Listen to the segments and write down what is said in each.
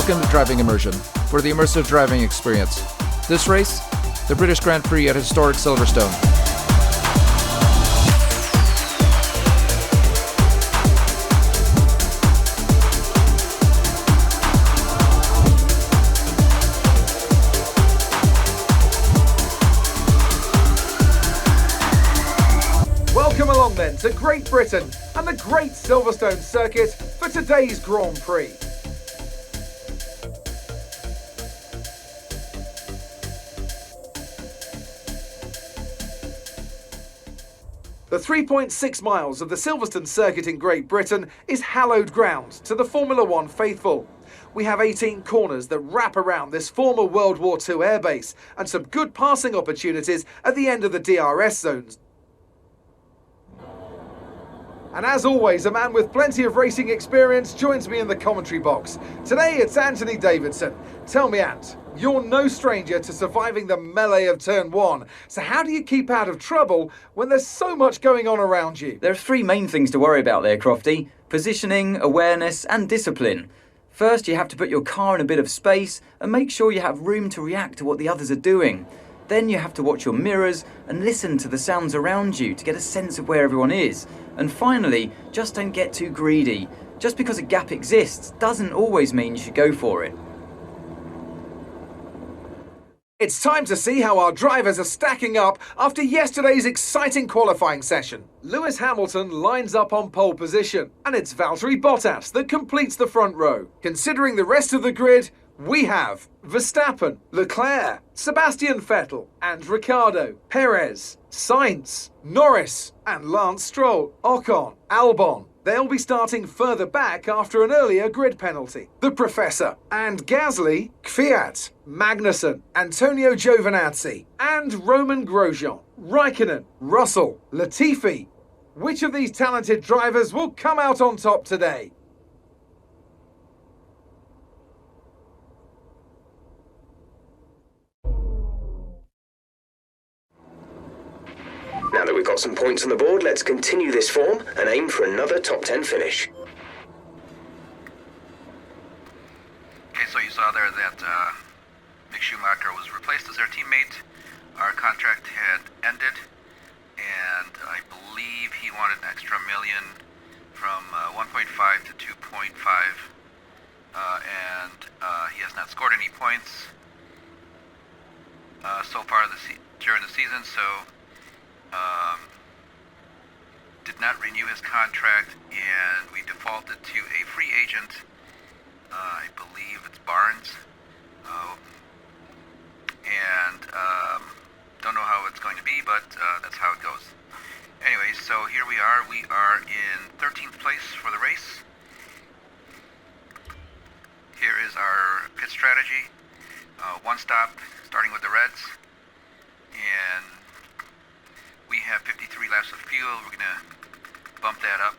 Welcome to Driving Immersion for the immersive driving experience. This race, the British Grand Prix at historic Silverstone. Welcome along then to Great Britain and the Great Silverstone circuit for today's Grand Prix. The 3.6 miles of the Silverstone circuit in Great Britain is hallowed ground to the Formula One faithful. We have 18 corners that wrap around this former World War II airbase and some good passing opportunities at the end of the DRS zones. And as always, a man with plenty of racing experience joins me in the commentary box. Today it's Anthony Davidson. Tell me, Ant, you're no stranger to surviving the melee of turn one. So how do you keep out of trouble when there's so much going on around you? There are three main things to worry about there, Crofty. Positioning, awareness and discipline. First, you have to put your car in a bit of space and make sure you have room to react to what the others are doing. Then you have to watch your mirrors and listen to the sounds around you to get a sense of where everyone is. And finally, just don't get too greedy. Just because a gap exists doesn't always mean you should go for it. It's time to see how our drivers are stacking up after yesterday's exciting qualifying session. Lewis Hamilton lines up on pole position, and it's Valtteri Bottas that completes the front row. Considering the rest of the grid, we have Verstappen, Leclerc, Sebastian Vettel and Ricciardo, Perez, Sainz, Norris and Lance Stroll, Ocon, Albon. They'll be starting further back after an earlier grid penalty. The Professor and Gasly, Kvyat, Magnussen, Antonio Giovinazzi and Roman Grosjean, Raikkonen, Russell, Latifi. Which of these talented drivers will come out on top today? Now that we've got some points on the board, let's continue this form and aim for another top 10 finish. Okay, so you saw there that Mick Schumacher was replaced as our teammate. Our contract had ended, and I believe he wanted an extra million from 1.5 to 2.5, and he has not scored any points so far during the season, so did not renew his contract, and we defaulted to a free agent. I believe it's Barnes, and don't know how it's going to be, but that's how it goes. Anyway, so here we are. We are in 13th place for the race. Here is our pit strategy. One stop, starting with the Reds, and we have 53 laps of fuel. We're going to bump that up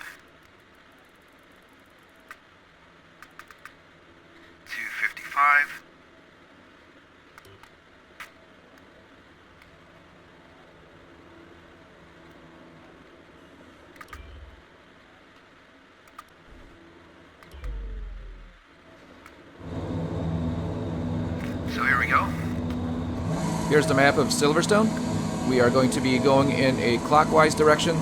to 55. So here we go. Here's the map of Silverstone. We are going to be going in a clockwise direction,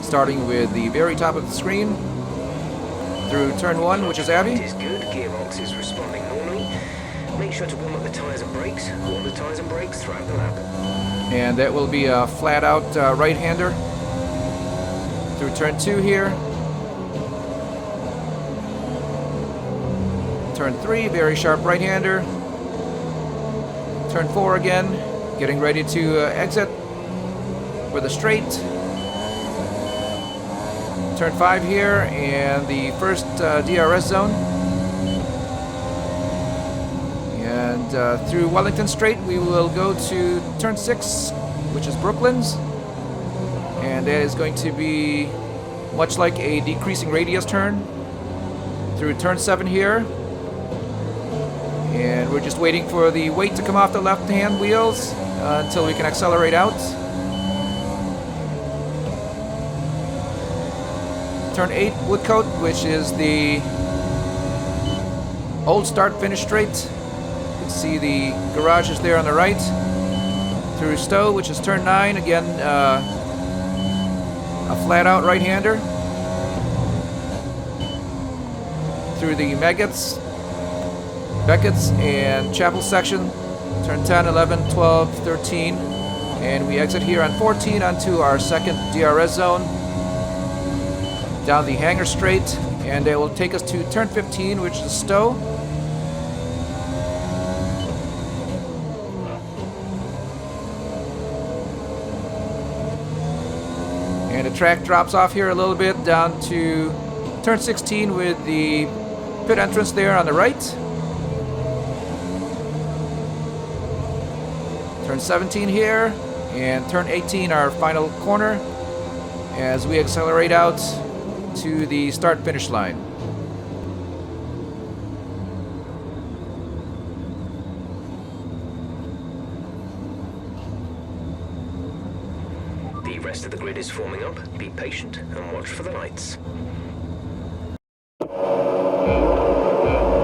starting with the very top of the screen, through turn one, which is Abbey. It is good, gearbox is responding normally. Make sure to warm up the tyres and brakes, warm the tyres and brakes throughout the lap. And that will be a flat out right-hander through turn two here. Turn three, very sharp right-hander. Turn four again, getting ready to exit with a straight. Turn five here, and the first DRS zone. And through Wellington Straight, we will go to turn six, which is Brooklands. And that is going to be much like a decreasing radius turn. Through turn seven here. And we're just waiting for the weight to come off the left-hand wheels until we can accelerate out. Turn 8, Woodcote, which is the Old Start Finish Straight. You can see the garages there on the right. Through Stowe, which is turn 9. Again, a flat out right-hander. Through the Beckett's and Chapel section. Turn 10, 11, 12, 13. And we exit here on 14 onto our second DRS zone. Down the Hangar Straight. And it will take us to turn 15, which is Stowe. And the track drops off here a little bit down to turn 16 with the pit entrance there on the right. Turn 17 here, and turn 18 our final corner as we accelerate out to the start-finish line. The rest of the grid is forming up. Be patient and watch for the lights.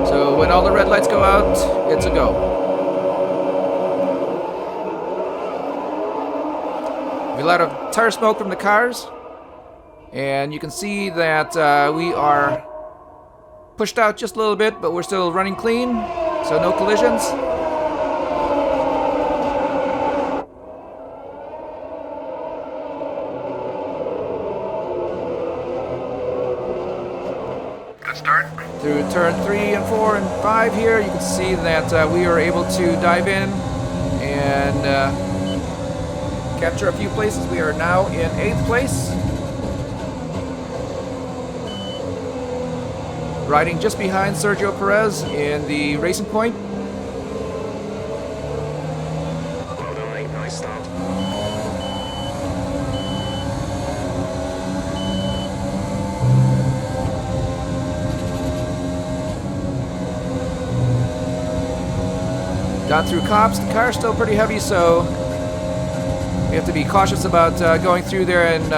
So when all the red lights go out, it's a go. A lot of tire smoke from the cars, and you can see that we are pushed out just a little bit, but we're still running clean, so no collisions. Good start. Through turn 3 and 4 and 5 here, you can see that we are able to dive in and capture a few places. We are now in 8th place. Riding just behind Sergio Perez in the Racing Point. Well done, mate. Nice start. Down through Cops. The car's still pretty heavy, so we have to be cautious about going through there and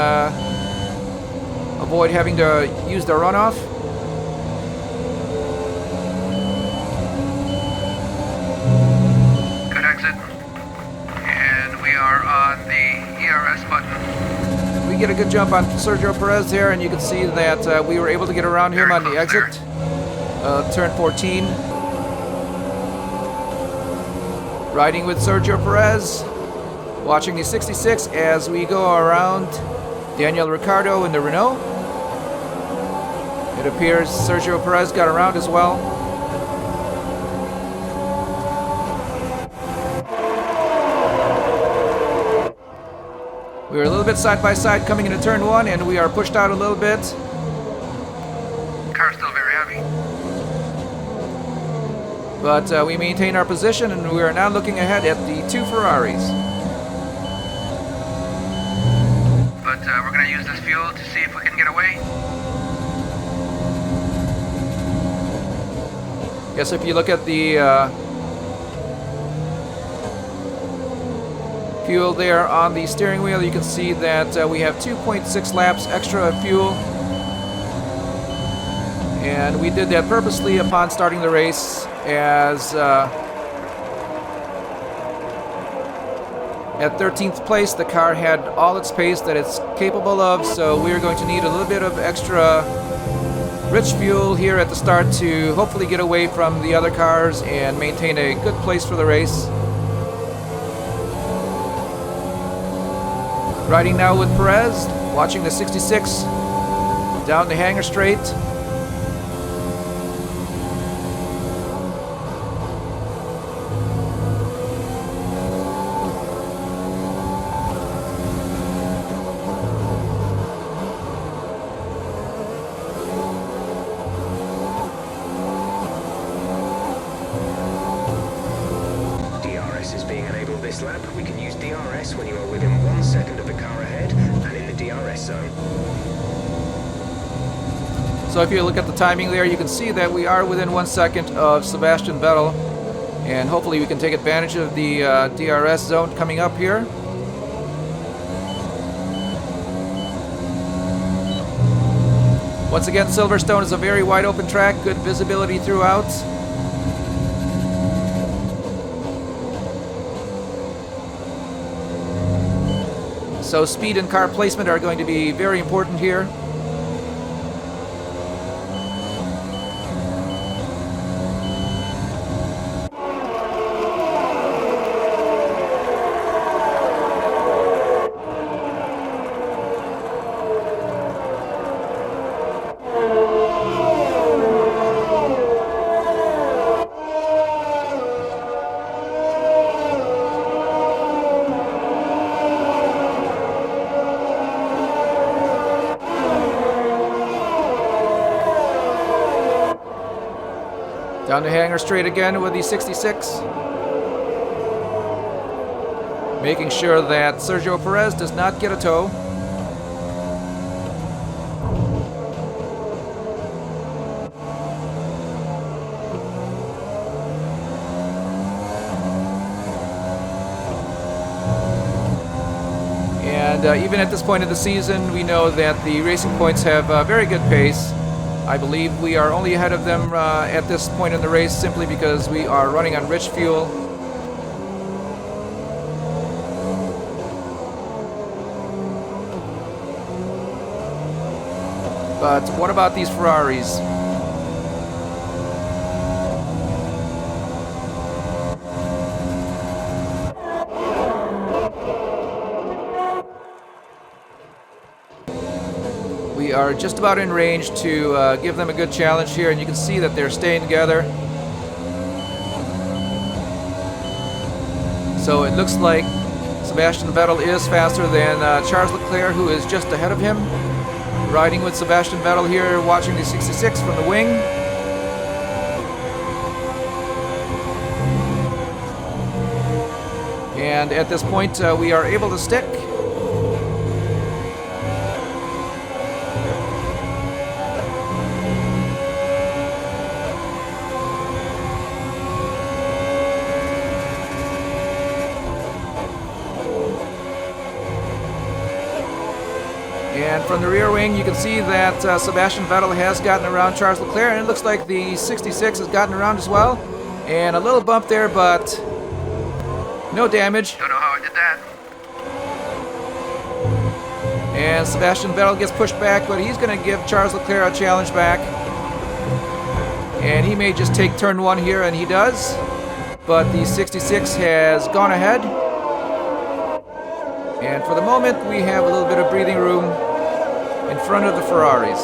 avoid having to use the runoff. Good exit. And we are on the ERS button. We get a good jump on Sergio Perez there, and you can see that we were able to get around him Very on the close exit. Turn 14. Riding with Sergio Perez. Watching the 66 as we go around Daniel Ricciardo in the Renault. It appears Sergio Perez got around as well. We were a little bit side by side coming into turn 1, and we are pushed out a little bit. Car's still very heavy. But we maintain our position, and we are now looking ahead at the 2 Ferraris. But we're going to use this fuel to see if we can get away. Yes, if you look at the fuel there on the steering wheel, you can see that we have 2.6 laps extra of fuel. And we did that purposely upon starting the race, as at 13th place the car had all its pace that it's capable of, so we're going to need a little bit of extra rich fuel here at the start to hopefully get away from the other cars and maintain a good place for the race. Riding now with Perez, watching the 66 down the Hangar Straight. DRS is being enabled this lap. We can use DRS when you are within 1 second of the car ahead and in the DRS zone. So if you look at the timing there, you can see that we are within 1 second of Sebastian Vettel, and hopefully we can take advantage of the DRS zone coming up here. Once again, Silverstone is a very wide open track, good visibility throughout. So speed and car placement are going to be very important here. Down the hangar straight again with the 66. Making sure that Sergio Perez does not get a tow. And even at this point of the season, we know that the Racing Points have a very good pace. I believe we are only ahead of them at this point in the race simply because we are running on rich fuel. But what about these Ferraris? We are just about in range to give them a good challenge here, and you can see that they're staying together. So it looks like Sebastian Vettel is faster than Charles Leclerc, who is just ahead of him. Riding with Sebastian Vettel here, watching the 66 from the wing. And at this point, we are able to stick. And from the rear wing, you can see that Sebastian Vettel has gotten around Charles Leclerc, and it looks like the 66 has gotten around as well. And a little bump there, but no damage. Don't know how I did that. And Sebastian Vettel gets pushed back, but he's going to give Charles Leclerc a challenge back. And he may just take turn one here, and he does. But the 66 has gone ahead. And for the moment, we have a little bit of breathing room in front of the Ferraris.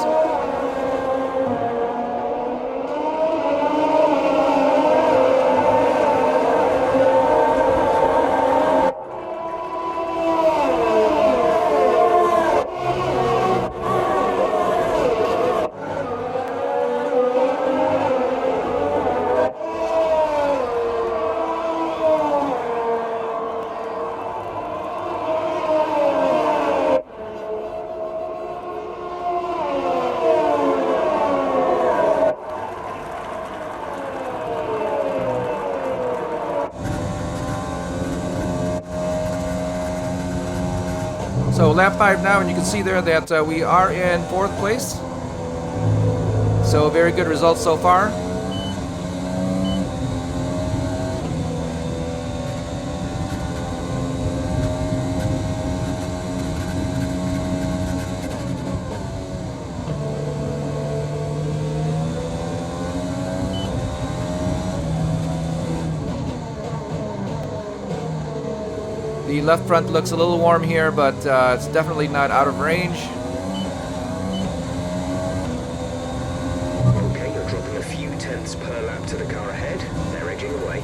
So lap 5 now, and you can see there that we are in 4th place. So very good results so far. The left front looks a little warm here, but it's definitely not out of range. Okay, you're dropping a few tenths per lap to the car ahead. They're edging away.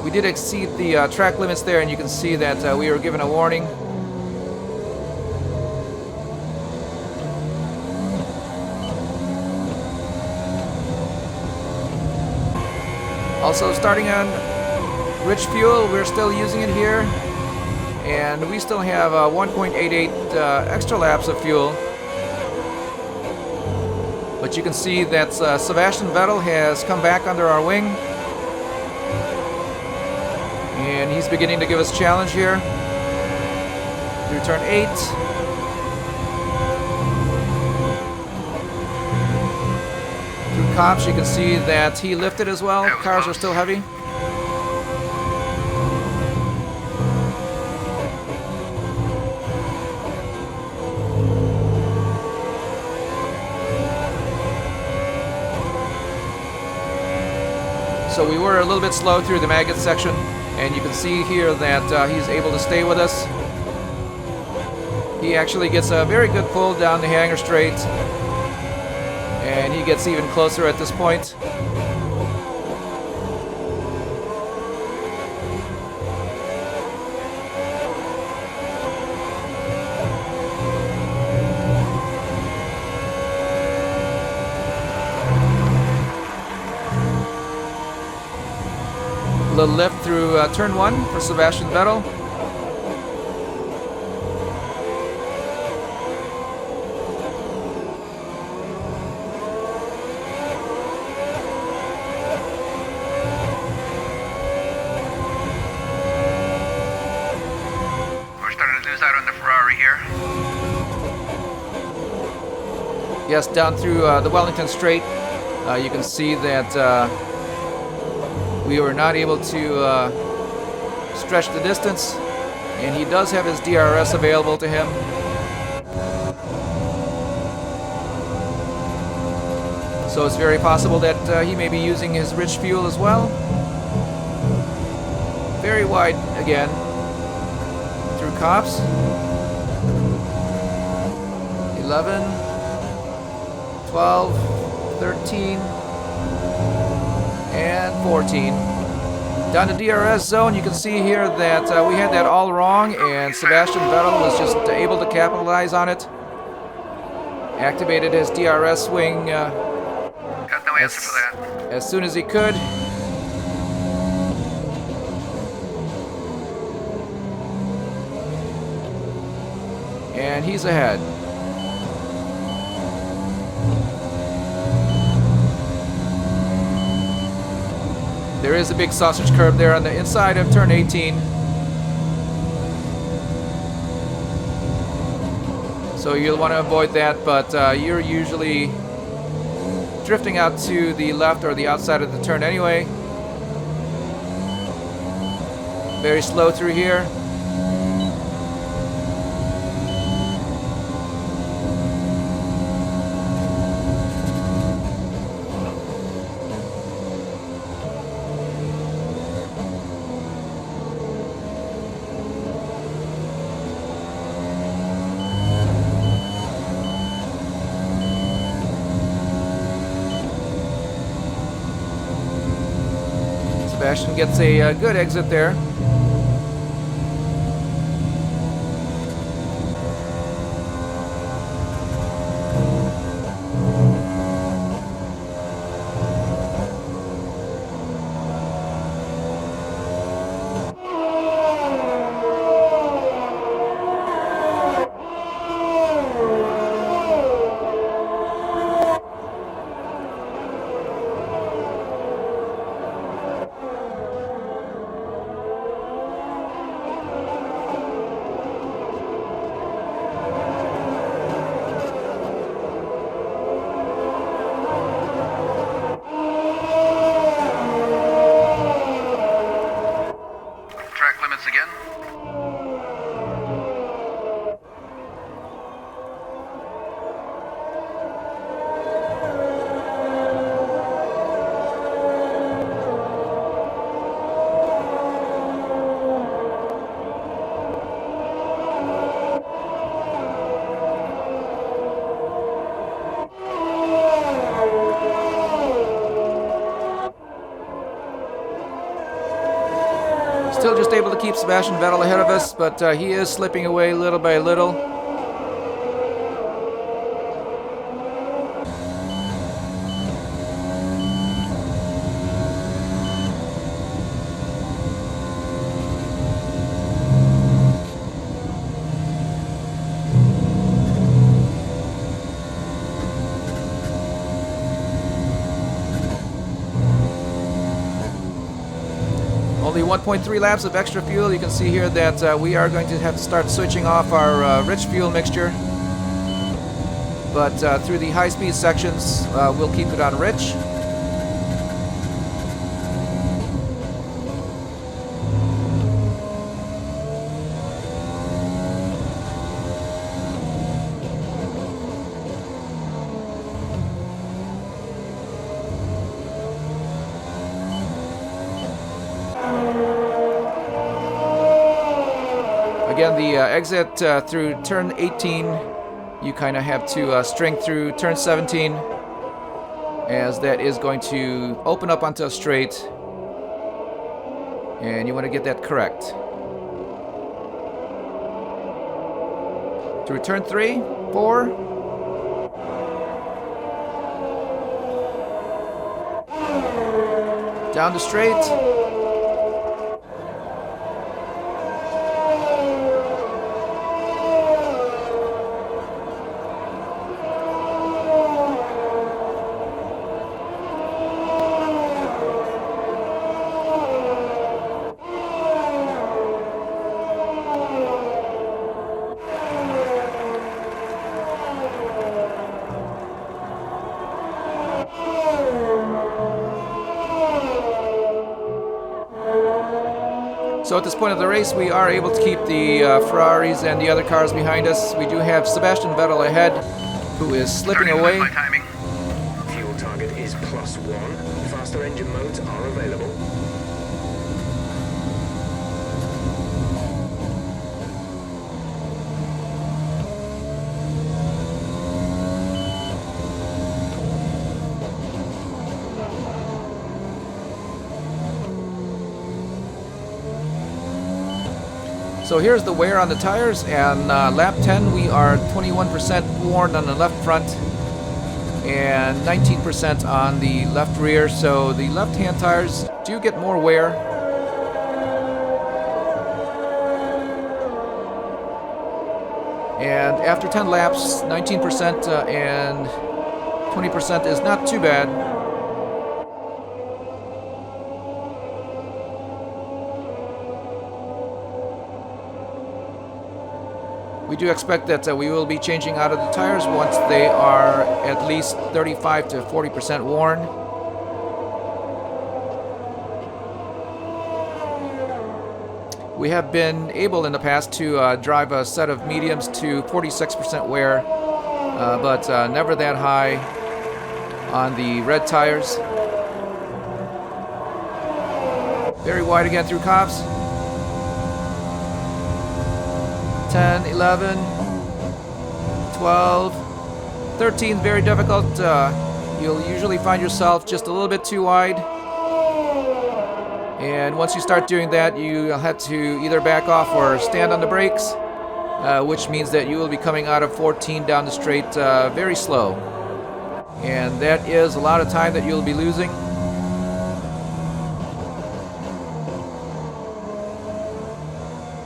We did exceed the track limits there, and you can see that we were given a warning. Also starting on rich fuel, we're still using it here, and we still have 1.88 extra laps of fuel. But you can see that Sebastian Vettel has come back under our wing, and he's beginning to give us a challenge here through turn 8. Through Cops, you can see that he lifted as well. That was Cars are close. still heavy. So we were a little bit slow through the maggot section, and you can see here that he's able to stay with us. He actually gets a very good pull down the hangar straight, and he gets even closer at this point. A little lift through turn 1 for Sebastian Vettel. We're starting to lose out on the Ferrari here. Yes, down through the Wellington Straight, you can see that we were not able to stretch the distance, and he does have his DRS available to him. So it's very possible that he may be using his rich fuel as well. Very wide again through Cops. 11, 12, 13, and 14. Down to DRS zone, you can see here that we had that all wrong, and Sebastian Vettel was just able to capitalize on it. Activated his DRS swing Got no answer for that. as soon as he could. And he's ahead. There is a big sausage curve there on the inside of turn 18. So you'll want to avoid that, but you're usually drifting out to the left or the outside of the turn anyway. Very slow through here. Sebastian gets a good exit there. Track limits again. Still just able to keep Sebastian Vettel ahead of us, but he is slipping away little by little. Only 1.3 laps of extra fuel. You can see here that we are going to have to start switching off our rich fuel mixture. But through the high-speed sections, we'll keep it on rich. on the exit through turn 18, you kind of have to string through turn 17, as that is going to open up onto a straight, and you want to get that correct. Through turn 3, 4. Down the straight. So at this point of the race, we are able to keep the Ferraris and the other cars behind us. We do have Sebastian Vettel ahead, who is slipping away. My timing. Fuel target is +1. Faster engine modes are available. So here's the wear on the tires, and lap 10 we are 21% worn on the left front and 19% on the left rear, so the left-hand tires do get more wear. And after 10 laps, 19% and 20% is not too bad. We do expect that we will be changing out of the tires once they are at least 35 to 40% worn. We have been able in the past to drive a set of mediums to 46% wear, but never that high on the red tires. Very wide again through Cops. 10, 11, 12, 13 is very difficult. You'll usually find yourself just a little bit too wide. And once you start doing that, you'll have to either back off or stand on the brakes, which means that you will be coming out of 14 down the straight very slow. And that is a lot of time that you'll be losing.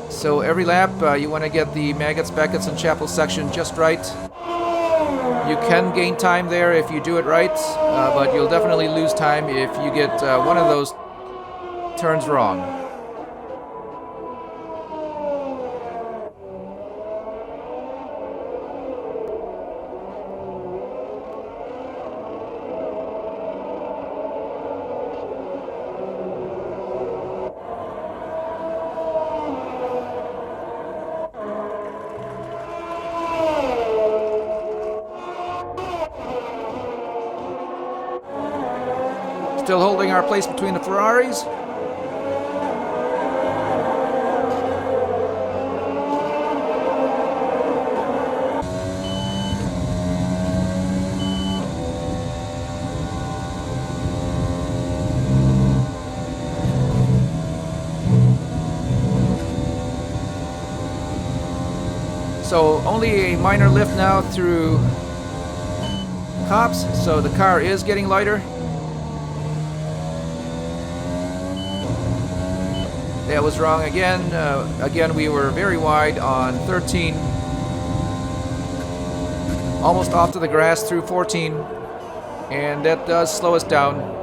So every lap, you want to get the Maggots, Beckett's, and Chapel section just right. You can gain time there if you do it right, but you'll definitely lose time if you get one of those turns wrong. Still holding our place between the Ferraris. So only a minor lift now through Cops, so the car is getting lighter. That was wrong again. Again, we were very wide on 13. Almost off to the grass through 14. And that does slow us down.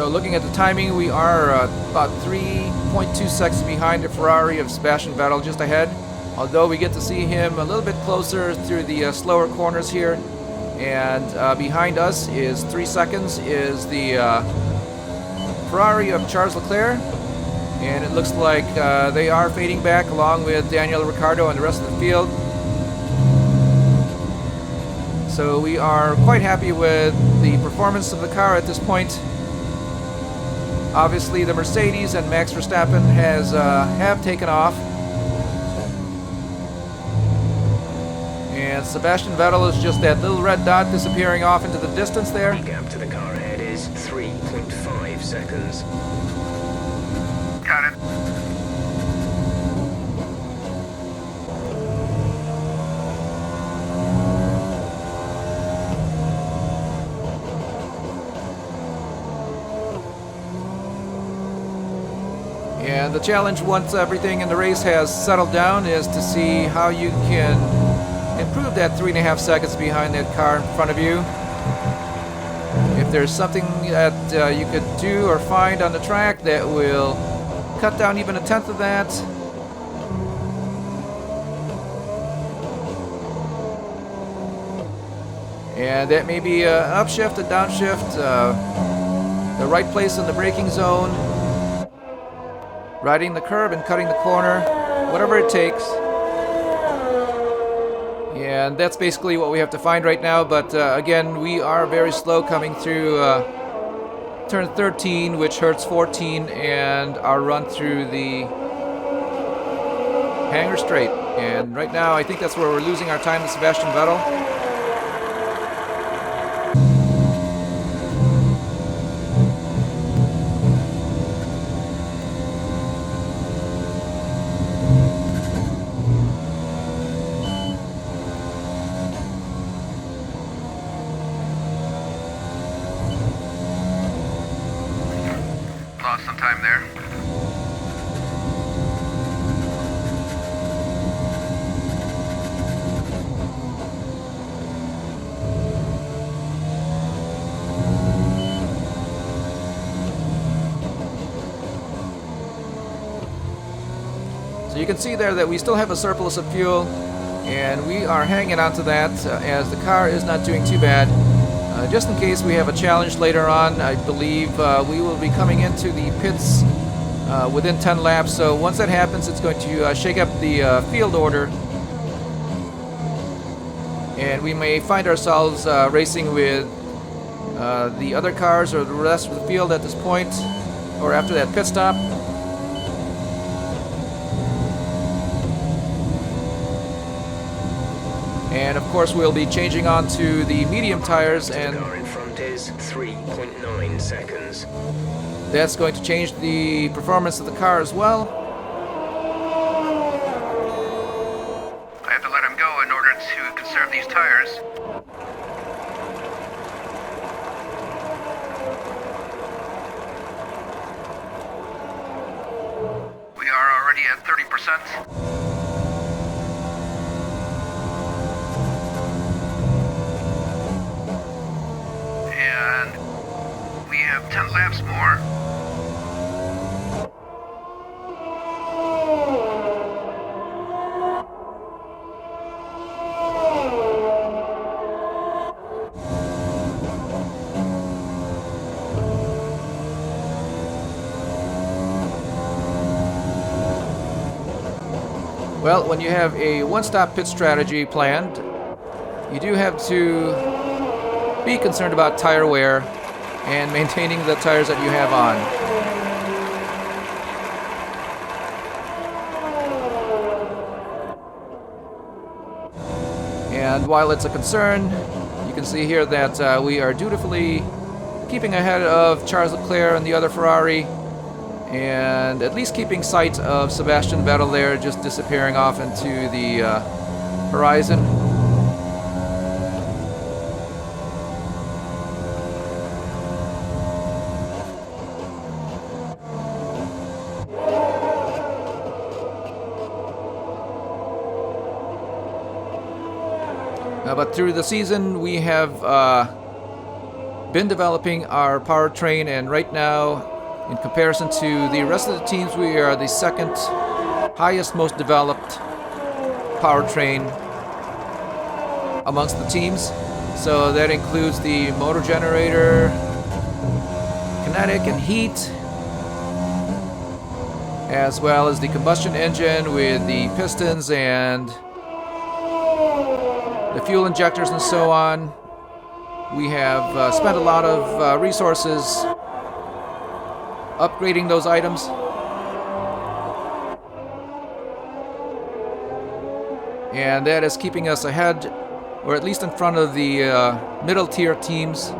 So looking at the timing, we are about 3.2 seconds behind the Ferrari of Sebastian Vettel just ahead. Although we get to see him a little bit closer through the slower corners here. And behind us is 3 seconds is the Ferrari of Charles Leclerc. And it looks like they are fading back along with Daniel Ricciardo and the rest of the field. So we are quite happy with the performance of the car at this point. Obviously, the Mercedes and Max Verstappen have taken off. And Sebastian Vettel is just that little red dot disappearing off into the distance there. The gap to the car ahead is 3.5 seconds. Got it. And the challenge, once everything in the race has settled down, is to see how you can improve that 3.5 seconds behind that car in front of you. If there's something that you could do or find on the track that will cut down even 1/10 of that. And that may be an upshift, a downshift, the right place in the braking zone, riding the curb and cutting the corner, whatever it takes. And that's basically what we have to find right now. But again, we are very slow coming through turn 13, which hurts 14, and our run through the Hangar Straight. And right now, I think that's where we're losing our time to Sebastian Vettel. Lost some time there. So you can see there that we still have a surplus of fuel, and we are hanging on to that as the car is not doing too bad. Just in case we have a challenge later on, I believe we will be coming into the pits within 10 laps. So once that happens, it's going to shake up the field order, and we may find ourselves racing with the other cars or the rest of the field at this point, or after that pit stop. And of course, we'll be changing on to the medium tires, and The car in front is 3.9 seconds. that's going to change the performance of the car as well. I have to let him go in order to conserve these tires. We are already at 30%. And we have 10 laps more. Well, when you have a one-stop pit strategy planned, you do have to be concerned about tire wear and maintaining the tires that you have on. And while it's a concern, you can see here that we are dutifully keeping ahead of Charles Leclerc and the other Ferrari, and at least keeping sight of Sebastian Vettel there, just disappearing off into the horizon. But through the season, we have been developing our powertrain, and right now, in comparison to the rest of the teams, we are the second highest, most developed powertrain amongst the teams. So that includes the motor generator, kinetic and heat, as well as the combustion engine with the pistons and the fuel injectors and so on. We have spent a lot of resources upgrading those items. And that is keeping us ahead, or at least in front of the middle tier teams.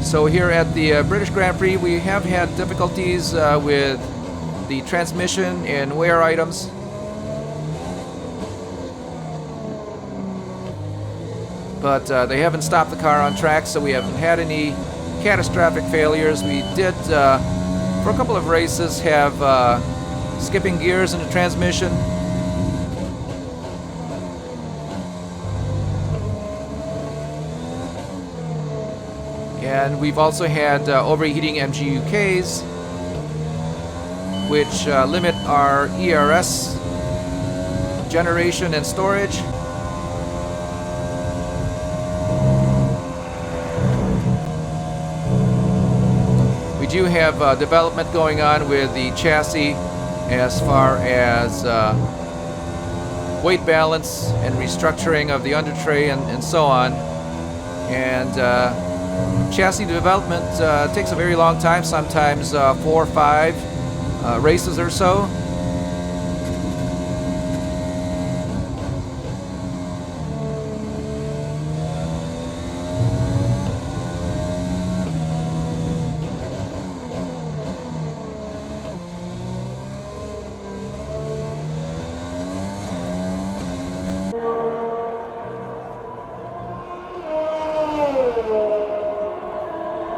So here at the British Grand Prix, we have had difficulties with the transmission and wear items. But they haven't stopped the car on track, so we haven't had any catastrophic failures. We did, for a couple of races, have skipping gears in the transmission. And we've also had overheating MGUKs, which limit our ERS generation and storage. We do have development going on with the chassis as far as weight balance and restructuring of the undertray and so on. And chassis development takes a very long time, sometimes 4 or 5 races or so.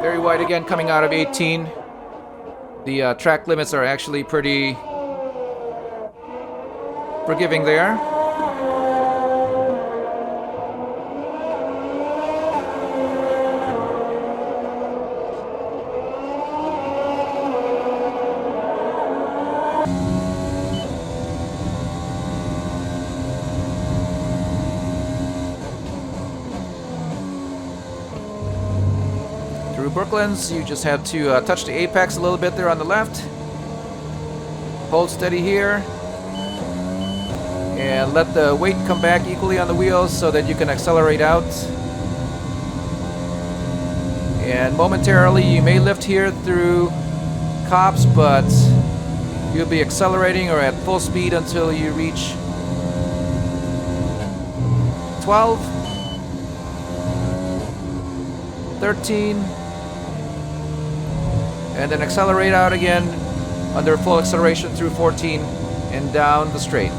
Very wide again coming out of 18. The track limits are actually pretty forgiving there. Through Brooklands, you just have to touch the apex a little bit there on the left. Hold steady here. And let the weight come back equally on the wheels so that you can accelerate out. And momentarily you may lift here through cops, but you'll be accelerating or at full speed until you reach 12, 13, and then accelerate out again under full acceleration through 14 and down the straight.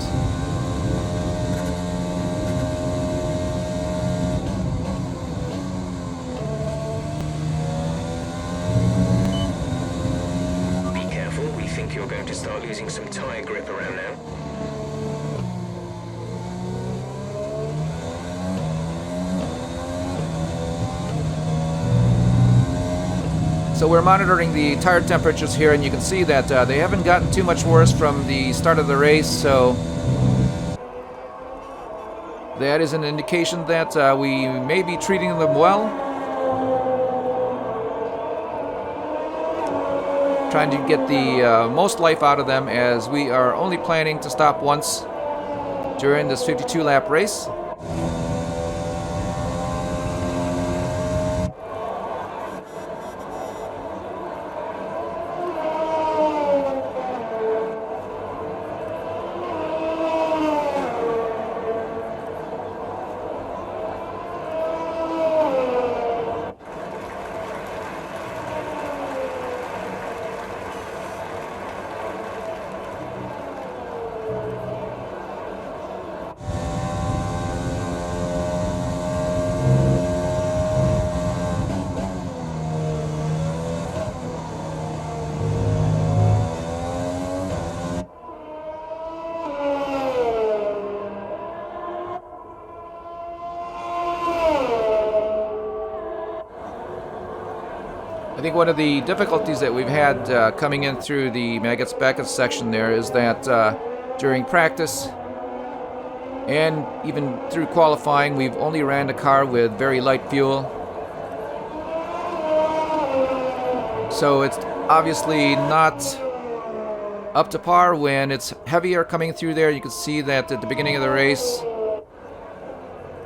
Be careful, we think you're going to start losing some tyre grip around now. So we're monitoring the tire temperatures here, and you can see that they haven't gotten too much worse from the start of the race, so that is an indication that we may be treating them well. Trying to get the most life out of them, as we are only planning to stop once during this 52-lap race. I think one of the difficulties that we've had coming in through the Maggots Beckett section there is that during practice and even through qualifying, we've only ran the car with very light fuel. So it's obviously not up to par when it's heavier coming through there. You can see that at the beginning of the race,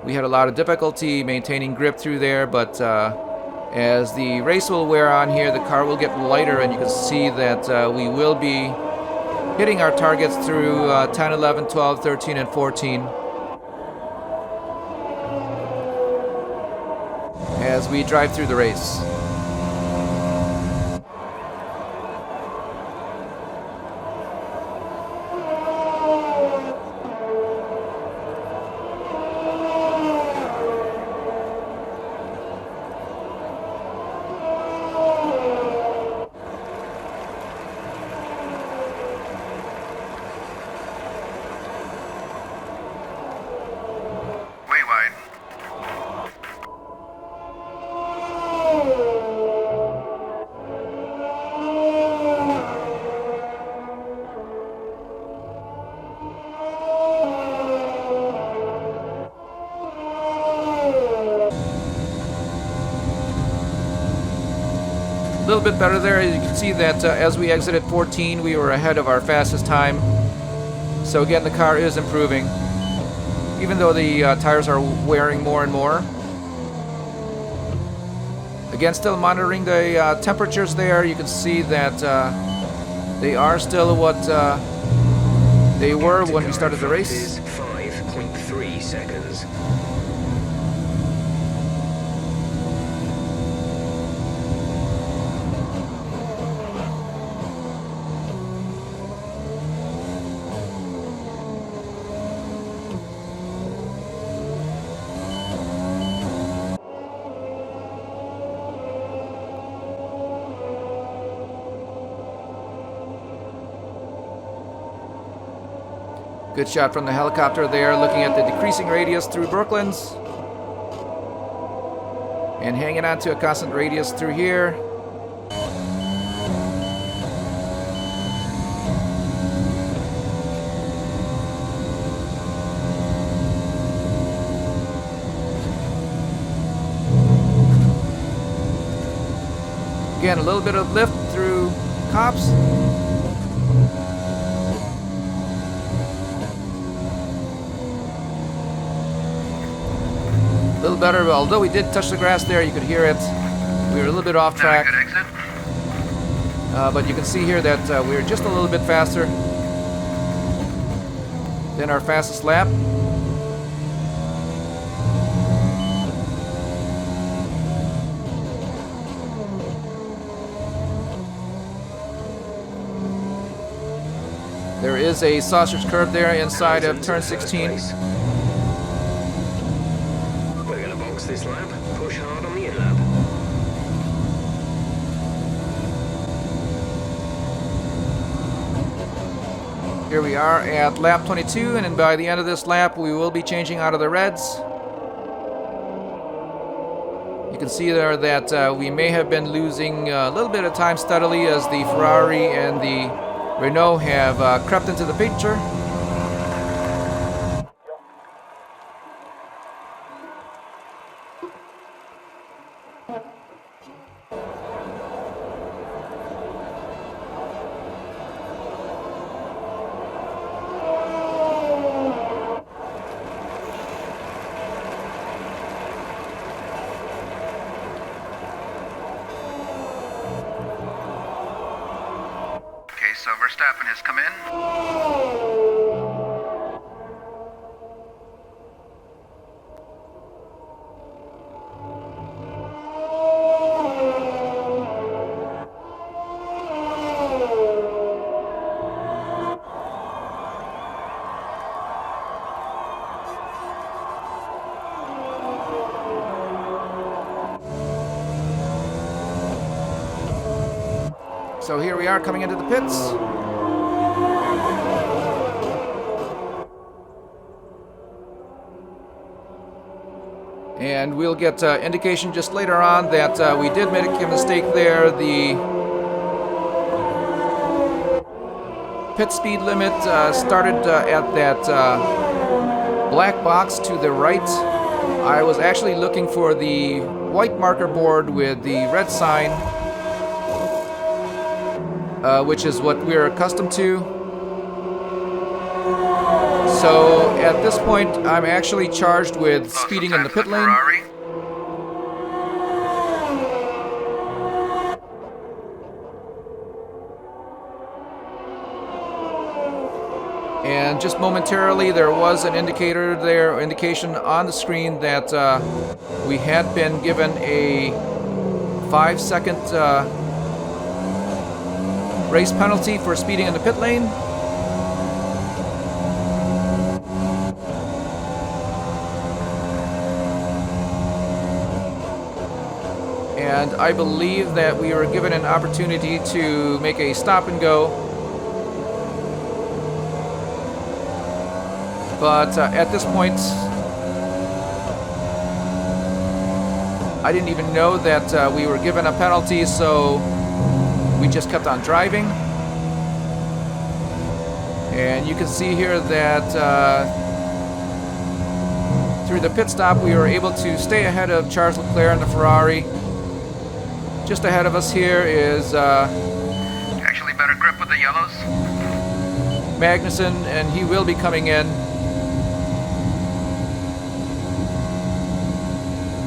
we had a lot of difficulty maintaining grip through there, but as the race will wear on here, the car will get lighter, and you can see that we will be hitting our targets through 10, 11, 12, 13, and 14 as we drive through the race. Way wide. A little bit better there. You can see that as we exited 14, we were ahead of our fastest time. So again, the car is improving, even though the tires are wearing more and more. Again, still monitoring the temperatures there. You can see that they are still what they were when we started the race. Is 5.3 seconds. Good shot from the helicopter there, looking at the decreasing radius through Brooklands. And hanging on to a constant radius through here. Again, a little bit of lift through Cops. A little better, although we did touch the grass there, you could hear it. We were a little bit off track. Good exit. But you can see here that we were just a little bit faster than our fastest lap. There is a sausage curve there inside of turn 16. We're going to box this lap, push hard on the in-lap. Here we are at lap 22, and then by the end of this lap, we will be changing out of the reds. You can see there that we may have been losing a little bit of time steadily as the Ferrari and the Renault have crept into the picture. Okay, so Verstappen has come in. So here we are coming into the pits. And we'll get indication just later on that we did make a mistake there. The pit speed limit started at that black box to the right. I was actually looking for the white marker board with the red sign, which is what we're accustomed to. So at this point, I'm actually charged with speeding in the pit lane. Ferrari. And just momentarily, there was an indication on the screen that we had been given a 5-second race penalty for speeding in the pit lane. And I believe that we were given an opportunity to make a stop and go. But at this point, I didn't even know that we were given a penalty, so we just kept on driving. And you can see here that through the pit stop, we were able to stay ahead of Charles Leclerc in the Ferrari. Just ahead of us here is Actually, better grip with the yellows. Magnussen, and he will be coming in.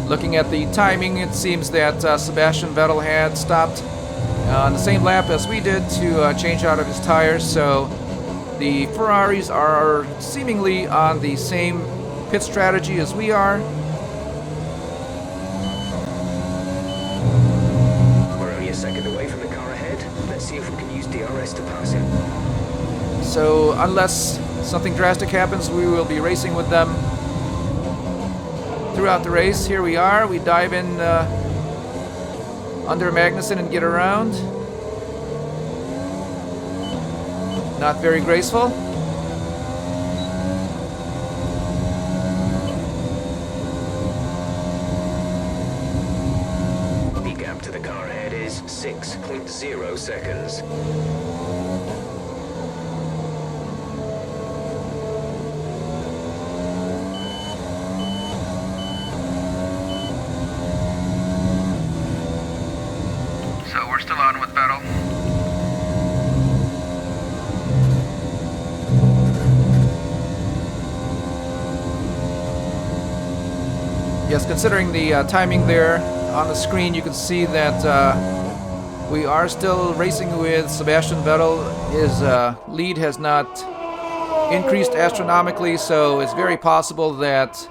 Looking at the timing, it seems that Sebastian Vettel had stopped on the same lap as we did to change out of his tires, so the Ferraris are seemingly on the same pit strategy as we are. We're only a second away from the car ahead. Let's see if we can use DRS to pass him. So unless something drastic happens, we will be racing with them throughout the race. Here we are. We dive in under Magnussen and get around. Not very graceful. The gap to the car ahead is 6.0 seconds. So we're still on with Vettel. Yes, considering the timing there on the screen, you can see that we are still racing with Sebastian Vettel. His lead has not increased astronomically, so it's very possible that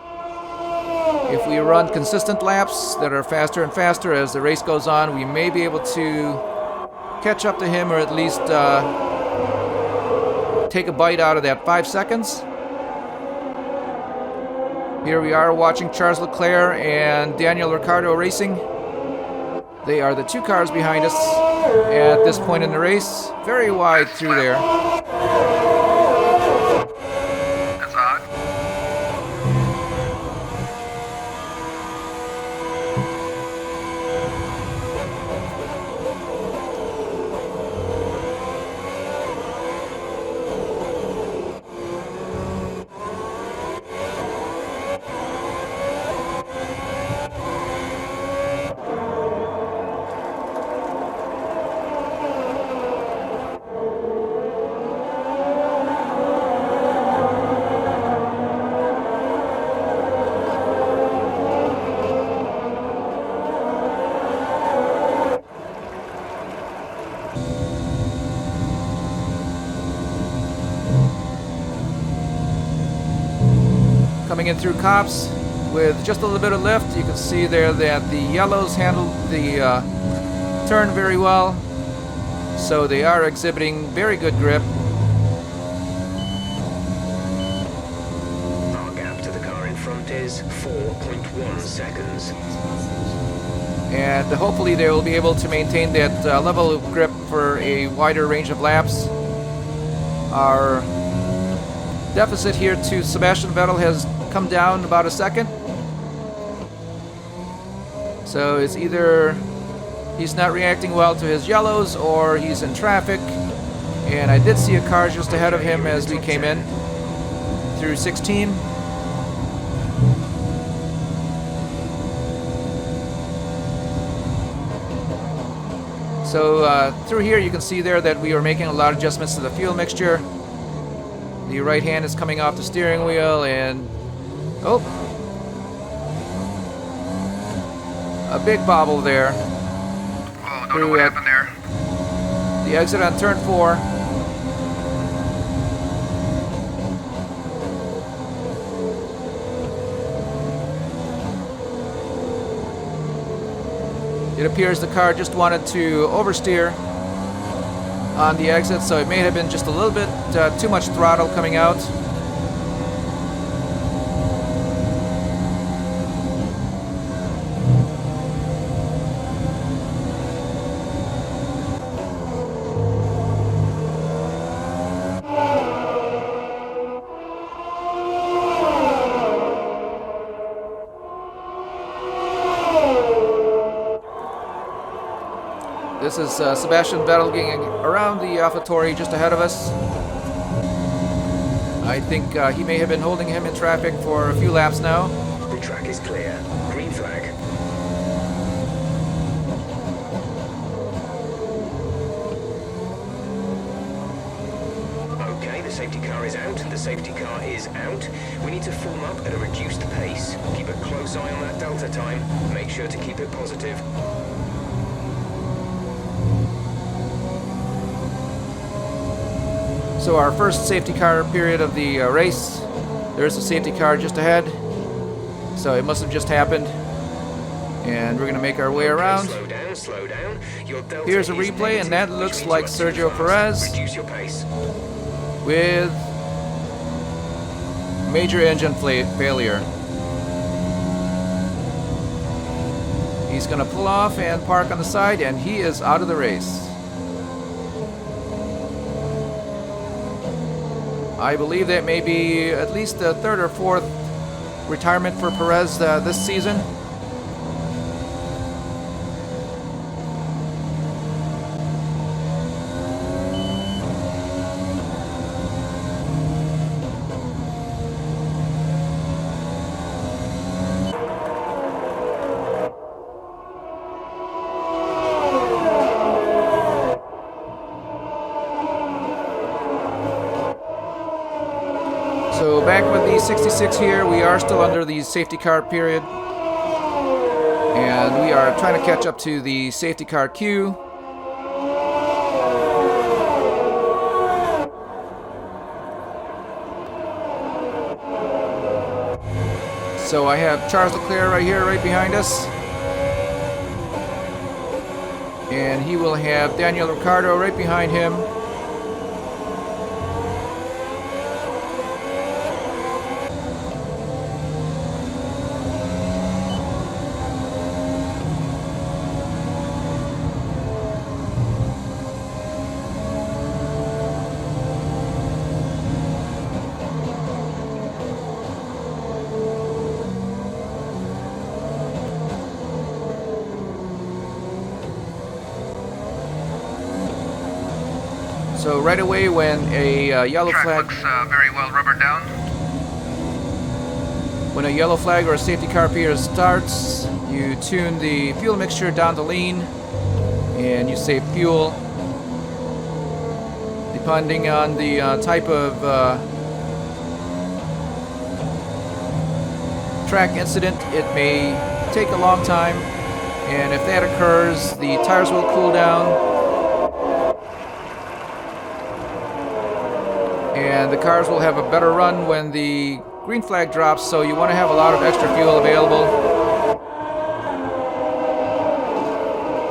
if we run consistent laps that are faster and faster as the race goes on, we may be able to catch up to him, or at least take a bite out of that 5 seconds. Here we are watching Charles Leclerc and Daniel Ricciardo racing. They are the two cars behind us at this point in the race. Very wide through there. That's odd. Coming in through Cops with just a little bit of lift. You can see there that the yellows handled the turn very well, so they are exhibiting very good grip. Our gap to the car in front is 4.1 seconds. And hopefully they will be able to maintain that level of grip for a wider range of laps. Our deficit here to Sebastian Vettel has come down about a second. So it's either he's not reacting well to his yellows or he's in traffic. And I did see a car just ahead of him as we came in through 16. So through here you can see there that we are making a lot of adjustments to the fuel mixture. The right hand is coming off the steering wheel and oh, a big bobble there. Oh, don't know what happened there. The exit on turn 4. It appears the car just wanted to oversteer on the exit, so it may have been just a little bit too much throttle coming out. This is Sebastian Vettel getting around the AlphaTauri just ahead of us. I think he may have been holding him in traffic for a few laps now. The track is clear. Green flag. Okay, the safety car is out. The safety car is out. We need to form up at a reduced pace. Keep a close eye on that delta time. Make sure to keep it positive. So our first safety car period of the race, there's a safety car just ahead. So it must have just happened. And we're going to make our way around. Slow down, slow down. Your delta Here's a is replay, and negative, that which looks means like you are too Sergio fast. Perez Reduce your pace. with major engine failure. He's going to pull off and park on the side, and he is out of the race. I believe that may be at least the 3rd or 4th retirement for Perez this season. So back with the 66 here, we are still under the safety car period. And we are trying to catch up to the safety car queue. So I have Charles Leclerc right here, right behind us. And he will have Daniel Ricciardo right behind him. So right away when a yellow Track flag, looks very well rubbered down. when a yellow flag or a safety car period starts, you tune the fuel mixture down to lean, and you save fuel. Depending on the type of track incident, it may take a long time, and if that occurs, the tires will cool down. And the cars will have a better run when the green flag drops, so you want to have a lot of extra fuel available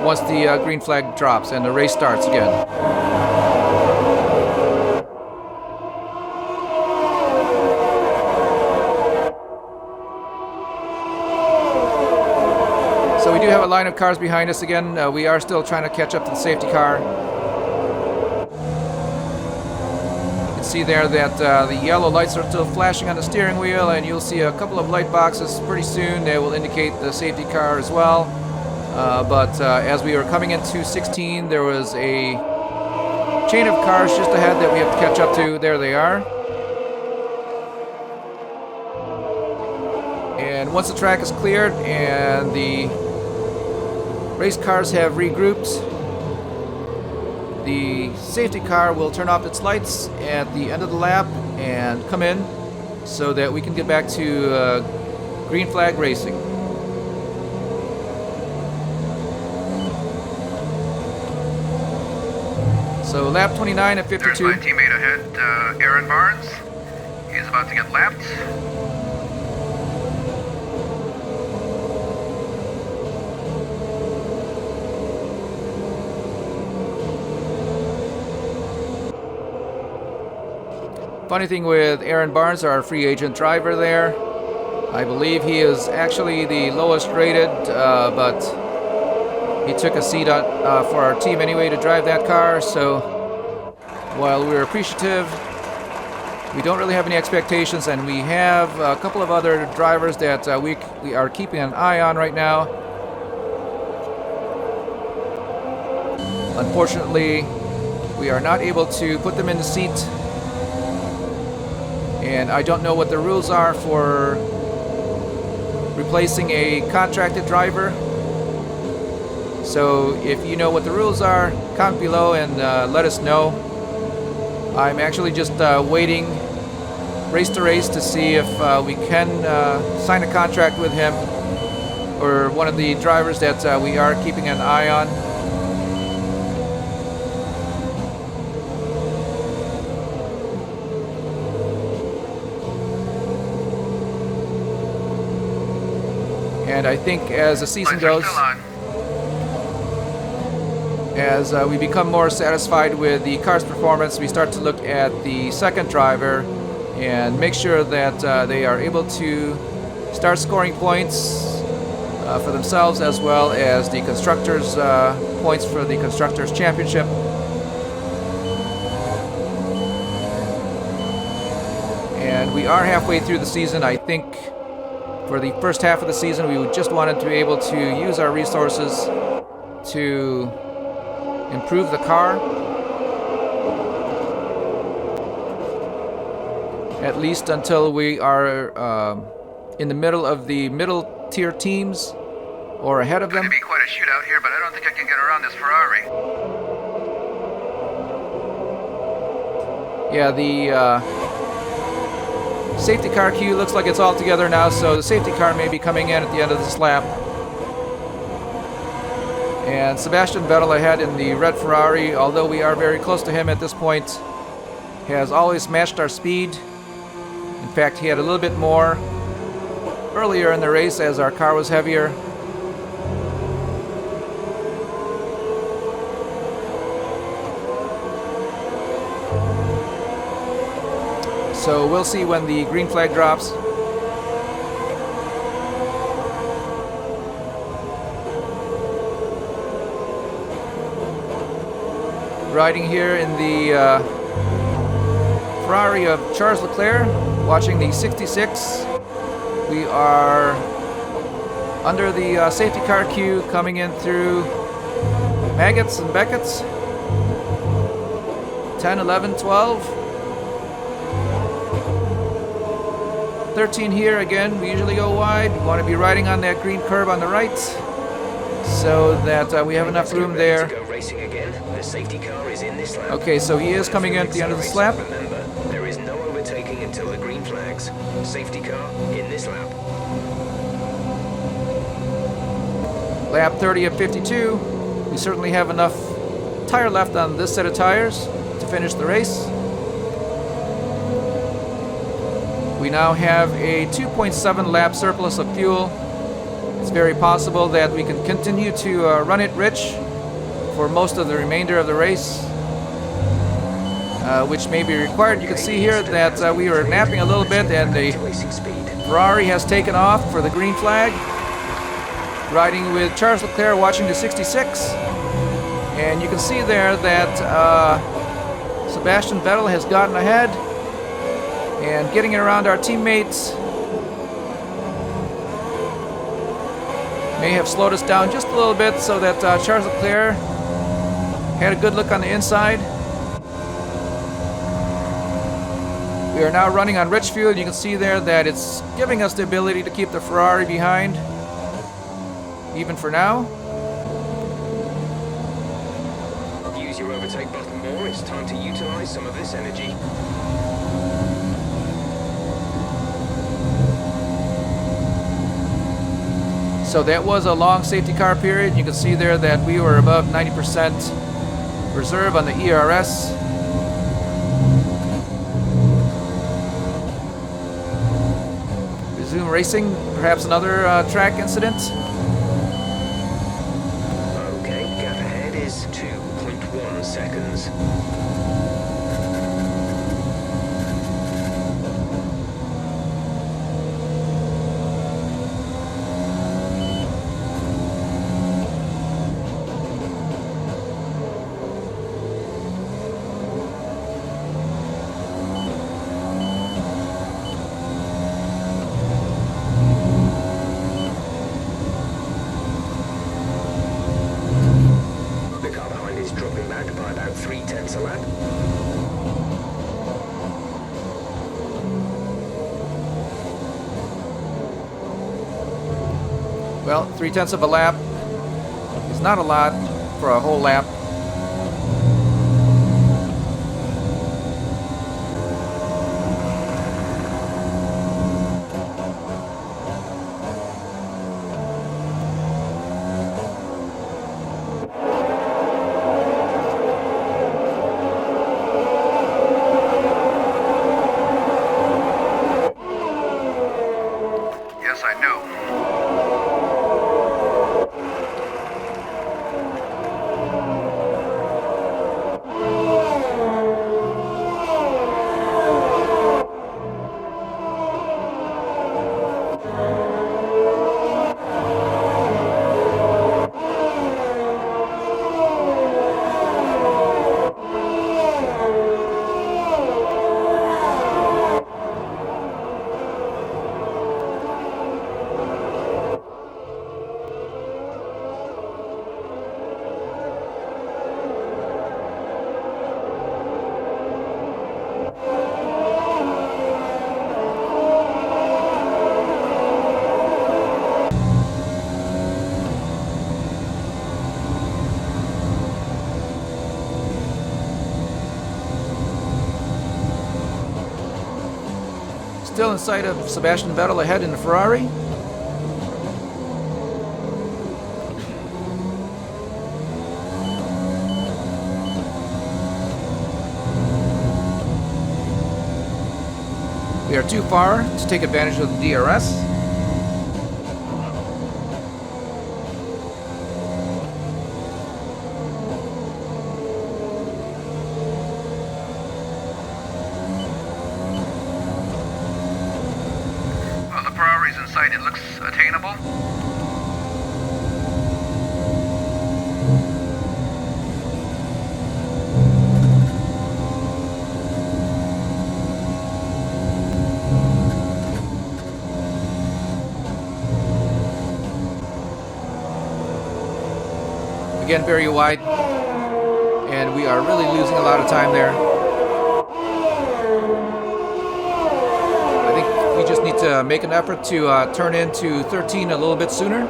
once the green flag drops and the race starts again. So we do have a line of cars behind us again. We are still trying to catch up to the safety car. See there that the yellow lights are still flashing on the steering wheel, and you'll see a couple of light boxes pretty soon that will indicate the safety car as well. but as we were coming into 16, there was a chain of cars just ahead that we have to catch up to. There they are. And once the track is cleared and the race cars have regrouped, the safety car will turn off its lights at the end of the lap and come in so that we can get back to green flag racing. So lap 29 at 52. There's my teammate ahead, Aaron Barnes. He's about to get lapped. Funny thing with Aaron Barnes, our free agent driver there, I believe he is actually the lowest rated, but he took a seat for our team anyway to drive that car. So while we're appreciative, we don't really have any expectations, and we have a couple of other drivers that we are keeping an eye on right now. Unfortunately, we are not able to put them in the seat, and I don't know what the rules are for replacing a contracted driver. So if you know what the rules are, comment below and let us know. I'm actually just waiting race to race to see if we can sign a contract with him or one of the drivers that we are keeping an eye on. And I think as the season goes, as we become more satisfied with the car's performance, we start to look at the second driver and make sure that they are able to start scoring points for themselves, as well as the constructors' points for the Constructors' Championship. And we are halfway through the season. I think for the first half of the season, we just wanted to be able to use our resources to improve the car, at least until we are in the middle of the middle tier teams or ahead of them. It's going to be quite a shootout here, but I don't think I can get around this Ferrari. Yeah, the safety car queue looks like it's all together now, so the safety car may be coming in at the end of this lap. And Sebastian Vettel ahead in the red Ferrari, although we are very close to him at this point, has always matched our speed. In fact, he had a little bit more earlier in the race as our car was heavier. So we'll see when the green flag drops. Riding here in the Ferrari of Charles Leclerc, watching the 66. We are under the safety car queue, coming in through Maggots and Beckett's. 10, 11, 12. 13 here again. We usually go wide. We want to be riding on that green curb on the right so that we have enough room there. Okay, so he is coming in at the end of this lap. Remember, there is no overtaking until the green flags. Safety car in this lap. Lap 30 of 52. We certainly have enough tire left on this set of tires to finish the race. We now have a 2.7 lap surplus of fuel. It's very possible that we can continue to run it rich for most of the remainder of the race, which may be required. You can see here that we were napping a little bit, and the Ferrari has taken off for the green flag, riding with Charles Leclerc watching the 66. And you can see there that Sebastian Vettel has gotten ahead and getting around our teammates. may have slowed us down just a little bit so that Charles Leclerc had a good look on the inside. We are now running on rich fuel. You can see there that it's giving us the ability to keep the Ferrari behind, even for now. Use your overtake button more. It's time to utilize some of this energy. So that was a long safety car period. You can see there that we were above 90% reserve on the ERS. Resume racing, perhaps another track incident. Okay, gap ahead is 2.1 seconds. Dropping back by about 0.3 a lap. Well, 0.3 of a lap is not a lot for a whole lap. Yes, I know. Still in sight of Sebastian Vettel ahead in the Ferrari. We are too far to take advantage of the DRS. Well, the Ferrari's in sight. It looks attainable. Again, very wide, and we are really losing a lot of time there. I think we just need to make an effort to turn into 13 a little bit sooner.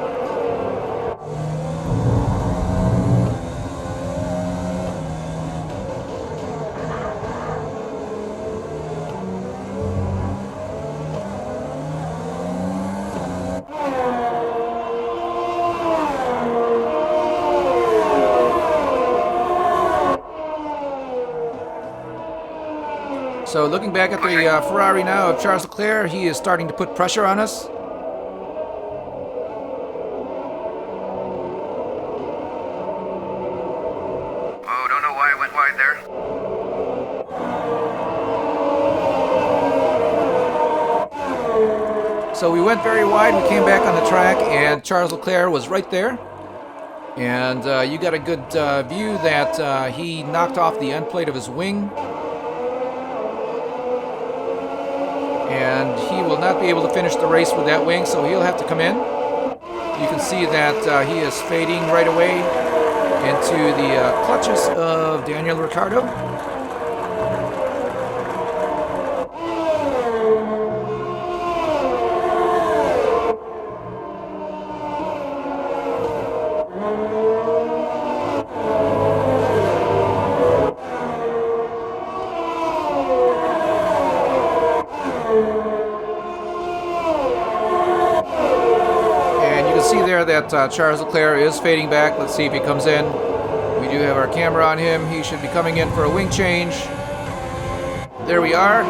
So looking back at the Ferrari now of Charles Leclerc, he is starting to put pressure on us. Oh, don't know why I went wide there. So we went very wide, we came back on the track, and Charles Leclerc was right there. And you got a good view that he knocked off the end plate of his wing. And he will not be able to finish the race with that wing, so he'll have to come in. You can see that he is fading right away into the clutches of Daniel Ricciardo. See there that Charles Leclerc is fading back. Let's see if he comes in. We do have our camera on him. He should be coming in for a wing change. There we are.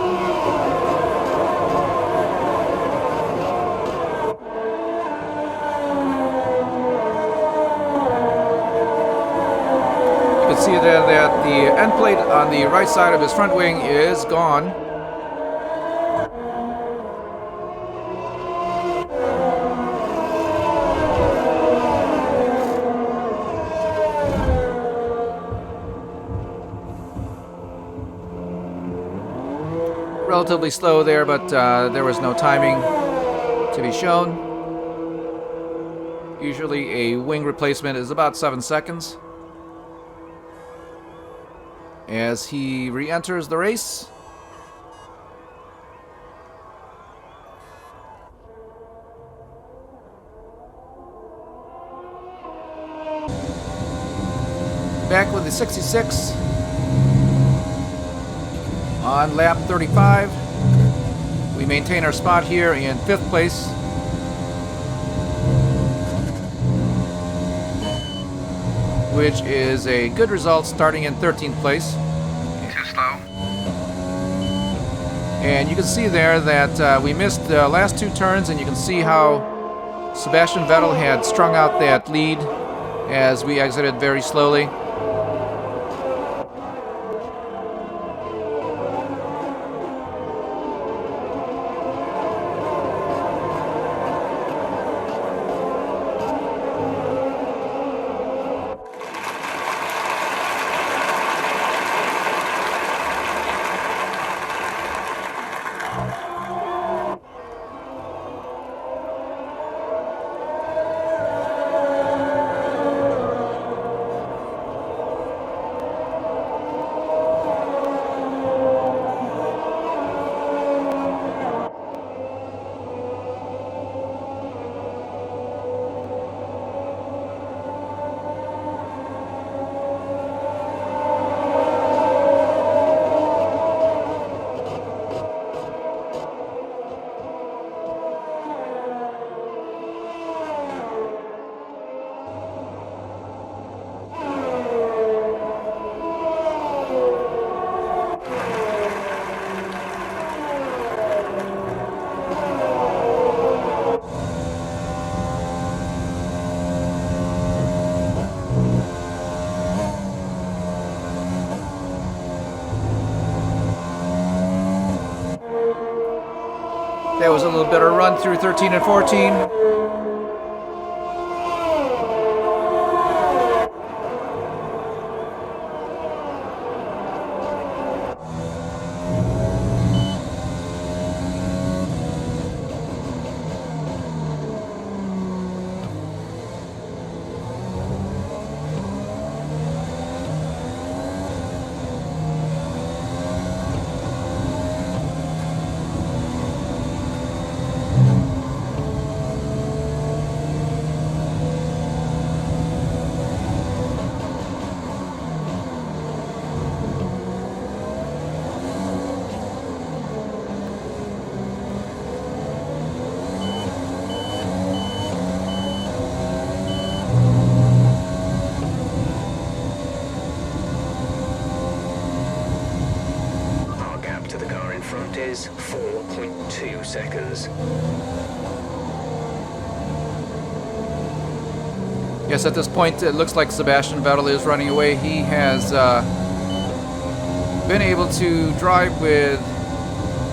You can see there that the end plate on the right side of his front wing is gone. Relatively slow there, but there was no timing to be shown. Usually a wing replacement is about 7 seconds. As he re-enters the race. Back with the 66. On lap 35, we maintain our spot here in 5th place. Which is a good result, starting in 13th place. Too slow. And you can see there that we missed the last 2 turns, and you can see how Sebastian Vettel had strung out that lead as we exited very slowly. That was a little better run through 13 and 14. Is 4.2 seconds. Yes, at this point it looks like Sebastian Vettel is running away. He has been able to drive with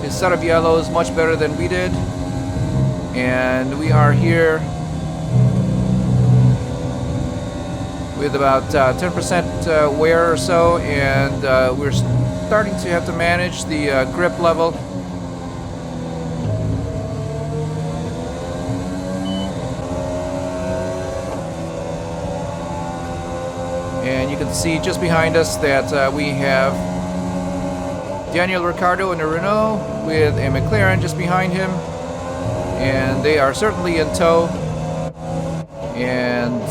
his set of yellows much better than we did. And we are here with about 10% wear or so, and we're starting to have to manage the grip level. can see just behind us that we have Daniel Ricciardo in a Renault with a McLaren just behind him, and they are certainly in tow, and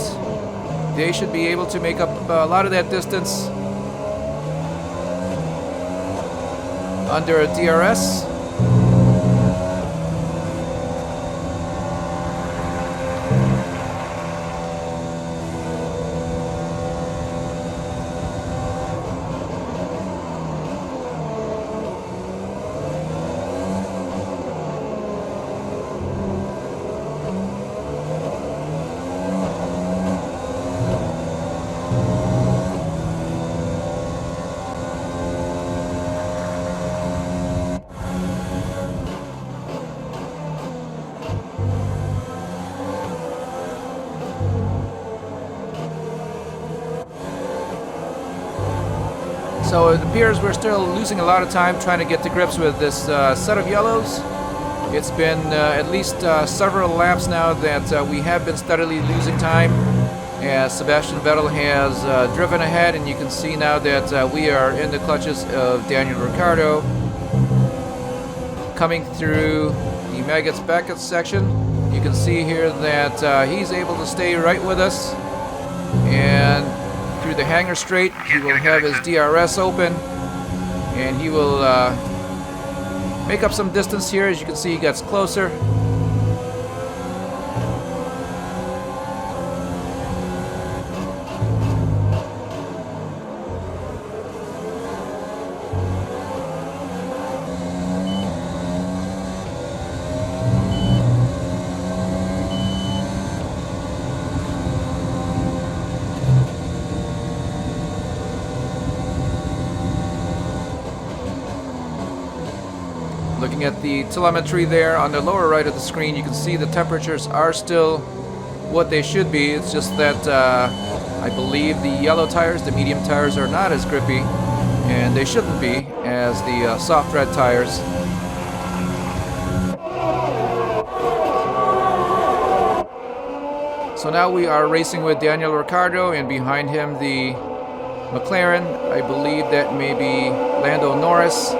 they should be able to make up a lot of that distance under a DRS. So it appears we're still losing a lot of time trying to get to grips with this set of yellows. It's been at least several laps now that we have been steadily losing time as Sebastian Vettel has driven ahead, and you can see now that we are in the clutches of Daniel Ricciardo coming through the Maggots Beckett section. You can see here that he's able to stay right with us, and through the hangar straight he will have his DRS open, and he will make up some distance here. As you can see, he gets closer. Looking at the telemetry there on the lower right of the screen, you can see the temperatures are still what they should be. It's just that I believe the yellow tires, the medium tires, are not as grippy, and they shouldn't be, as the soft red tires. So now we are racing with Daniel Ricciardo, and behind him the McLaren. I believe that may be Lando Norris.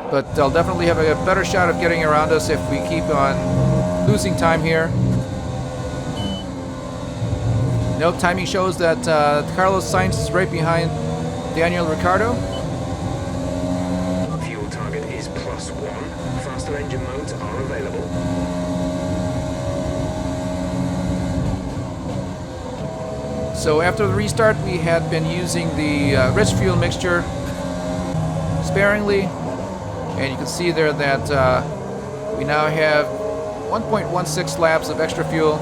But they'll definitely have a better shot of getting around us if we keep on losing time here. Note, timing shows that Carlos Sainz is right behind Daniel Ricciardo. Fuel target is +1. Faster engine modes are available. So after the restart, we had been using the rich fuel mixture sparingly. And you can see there that we now have 1.16 laps of extra fuel.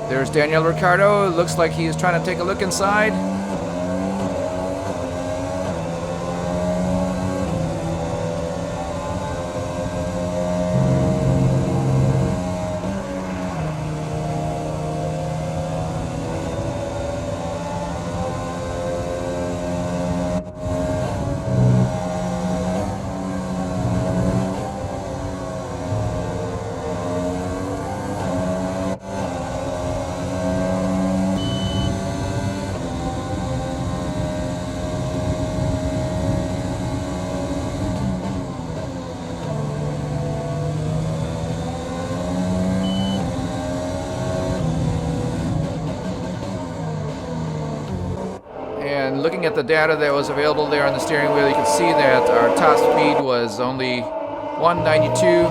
There's Daniel Ricciardo. It looks like he is trying to take a look inside. And looking at the data that was available there on the steering wheel, you can see that our top speed was only 192.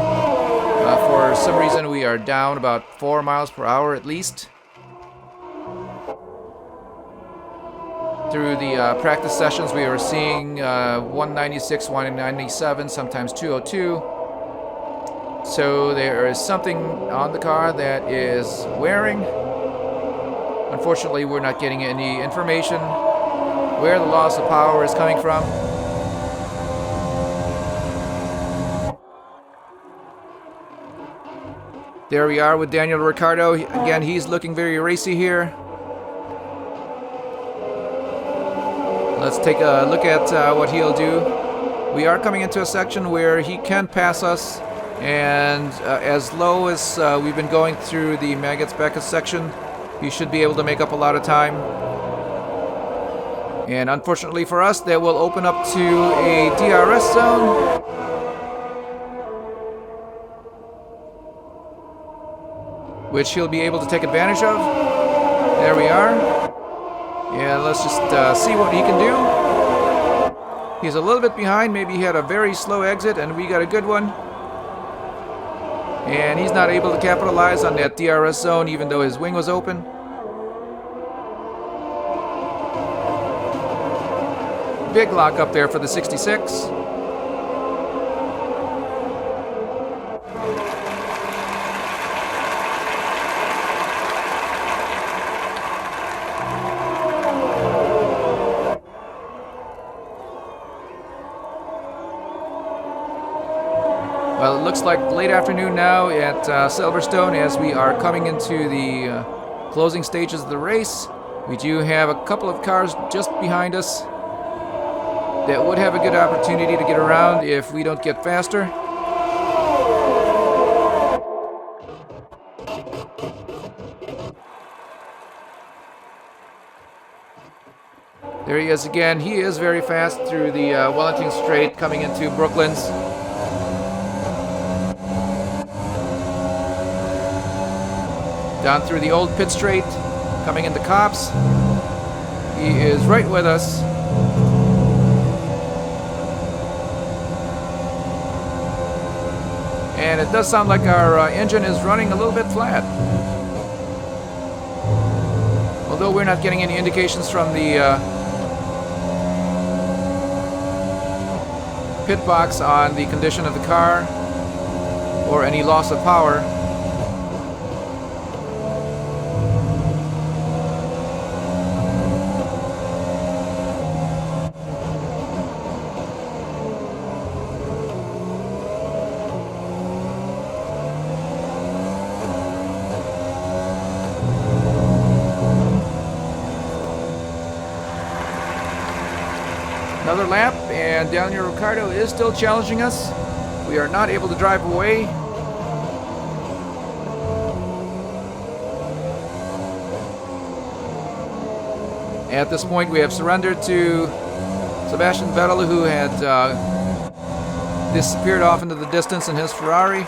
For some reason, we are down about 4 miles per hour at least. Through the practice sessions, we were seeing 196, 197, sometimes 202. So there is something on the car that is wearing. Unfortunately, we're not getting any information where the loss of power is coming from. There we are with Daniel Ricciardo. Again, he's looking very racy here. Let's take a look at what he'll do. We are coming into a section where he can pass us, and as low as we've been going through the Maggots-Beckett section, he should be able to make up a lot of time. And unfortunately for us, that will open up to a DRS zone. Which he'll be able to take advantage of. There we are. And let's just see what he can do. He's a little bit behind. Maybe he had a very slow exit and we got a good one. And he's not able to capitalize on that DRS zone even though his wing was open. Big lock up there for the 66. Well, it looks like late afternoon now at Silverstone as we are coming into the closing stages of the race. We do have a couple of cars just behind us that would have a good opportunity to get around if we don't get faster. There he is again. He is very fast through the Wellington Straight coming into Brooklands. Down through the old pit straight, coming into Cops. He is right with us. And it does sound like our engine is running a little bit flat. Although we're not getting any indications from the pit box on the condition of the car or any loss of power. Another lap, and Daniel Ricciardo is still challenging us. We are not able to drive away. At this point, we have surrendered to Sebastian Vettel, who had disappeared off into the distance in his Ferrari.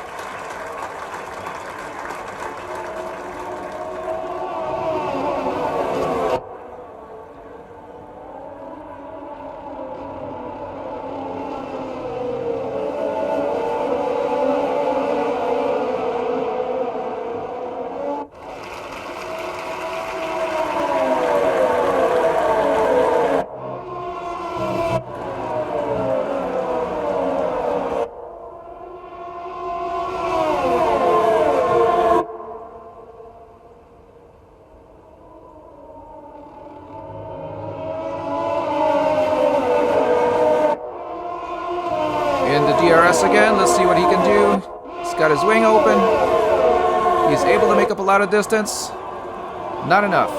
DRS again. Let's see what he can do. He's got his wing open. He's able to make up a lot of distance. Not enough.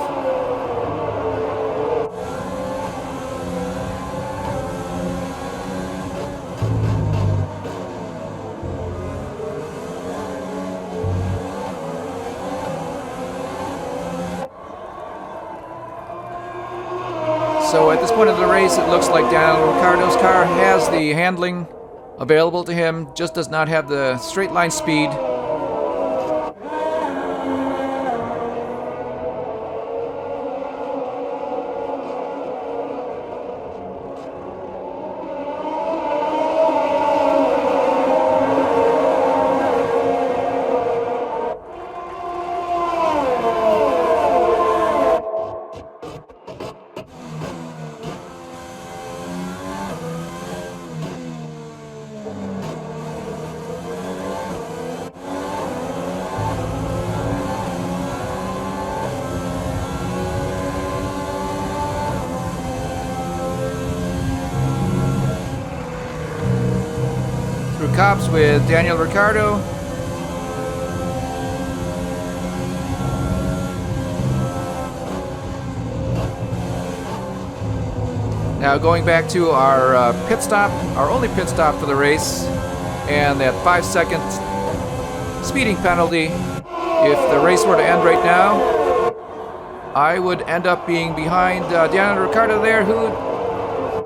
So at this point of the race, it looks like Daniel Ricciardo's car has the handling available to him, just does not have the straight line speed. Copse with Daniel Ricciardo. Now going back to our pit stop, our only pit stop for the race, and that 5-second speeding penalty. If the race were to end right now, I would end up being behind Daniel Ricciardo there, who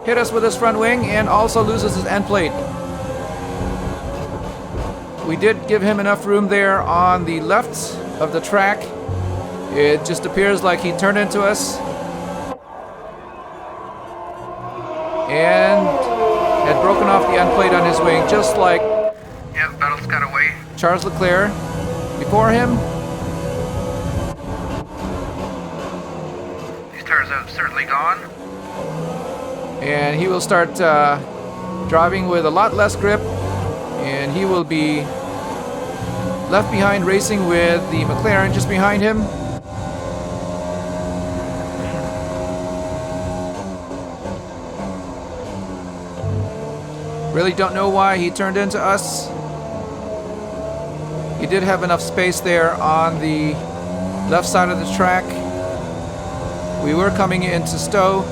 hit us with his front wing and also loses his end plate. We did give him enough room there on the left of the track. It just appears like he turned into us and had broken off the end plate on his wing, just like Yeah, Vettle's got away. Charles Leclerc before him. These tires have certainly gone. And he will start driving with a lot less grip, and he will be left behind racing with the McLaren just behind him. Really don't know why he turned into us. He did have enough space there on the left side of the track. We were coming into Stowe,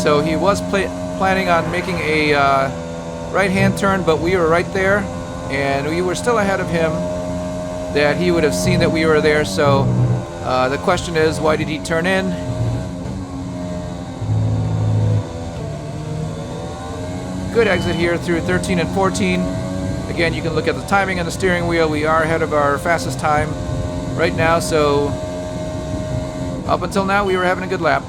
so he was planning on making a right-hand turn, but we were right there, and we were still ahead of him, that he would have seen that we were there. So the question is, why did he turn in? Good exit here through 13 and 14. Again, you can look at the timing on the steering wheel. We are ahead of our fastest time right now, so up until now we were having a good lap.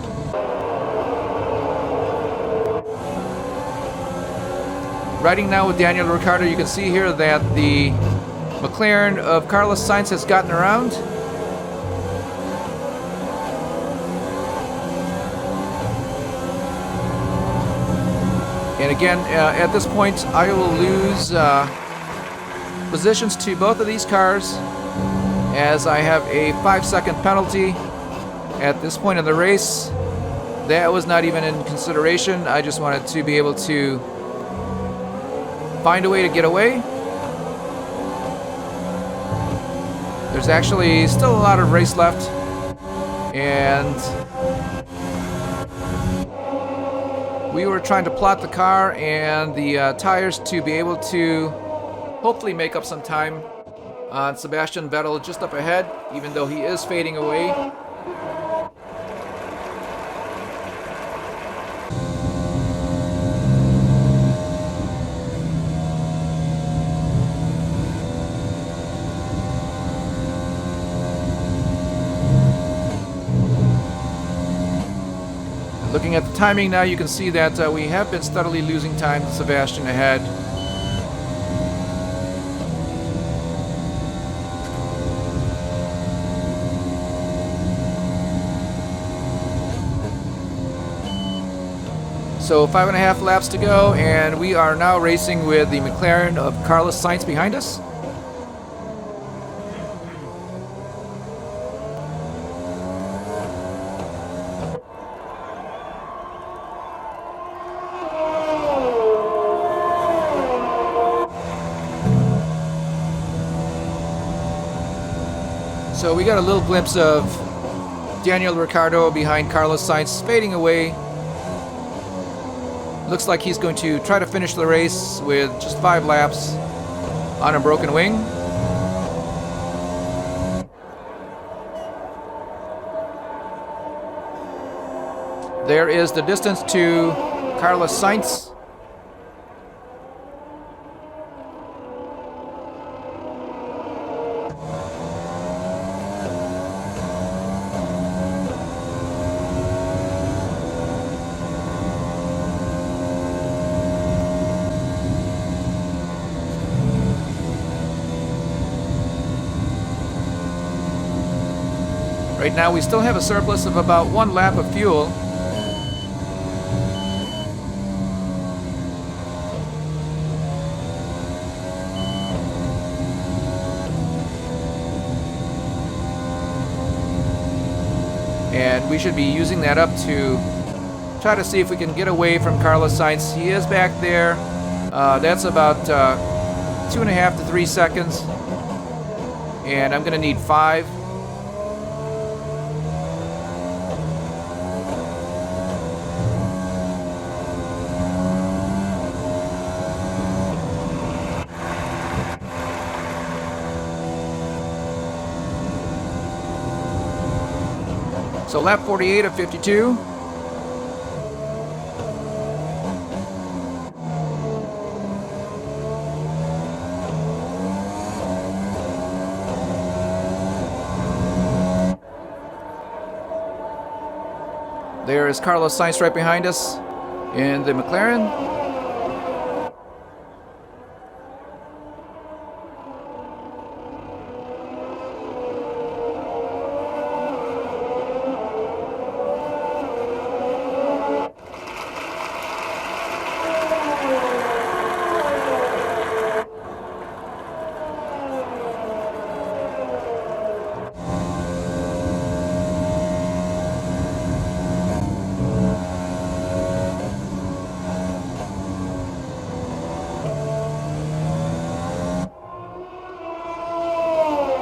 Riding now with Daniel Ricciardo, you can see here that the McLaren of Carlos Sainz has gotten around. And again, at this point, I will lose positions to both of these cars, as I have a 5-second penalty at this point in the race. That was not even in consideration. I just wanted to be able to find a way to get away. There's actually still a lot of race left, and we were trying to plot the car and the tires to be able to hopefully make up some time on Sebastian Vettel just up ahead, even though he is fading away. Looking at the timing now, you can see that we have been steadily losing time to Sebastian ahead. So 5.5 laps to go, and we are now racing with the McLaren of Carlos Sainz behind us. So we got a little glimpse of Daniel Ricciardo behind Carlos Sainz fading away. Looks like he's going to try to finish the race with just 5 laps on a broken wing. There is the distance to Carlos Sainz. Right now we still have a surplus of about 1 lap of fuel. And we should be using that up to try to see if we can get away from Carlos Sainz. He is back there. That's about 2.5 to 3 seconds. And I'm going to need 5. So lap 48 of 52. There is Carlos Sainz right behind us in the McLaren.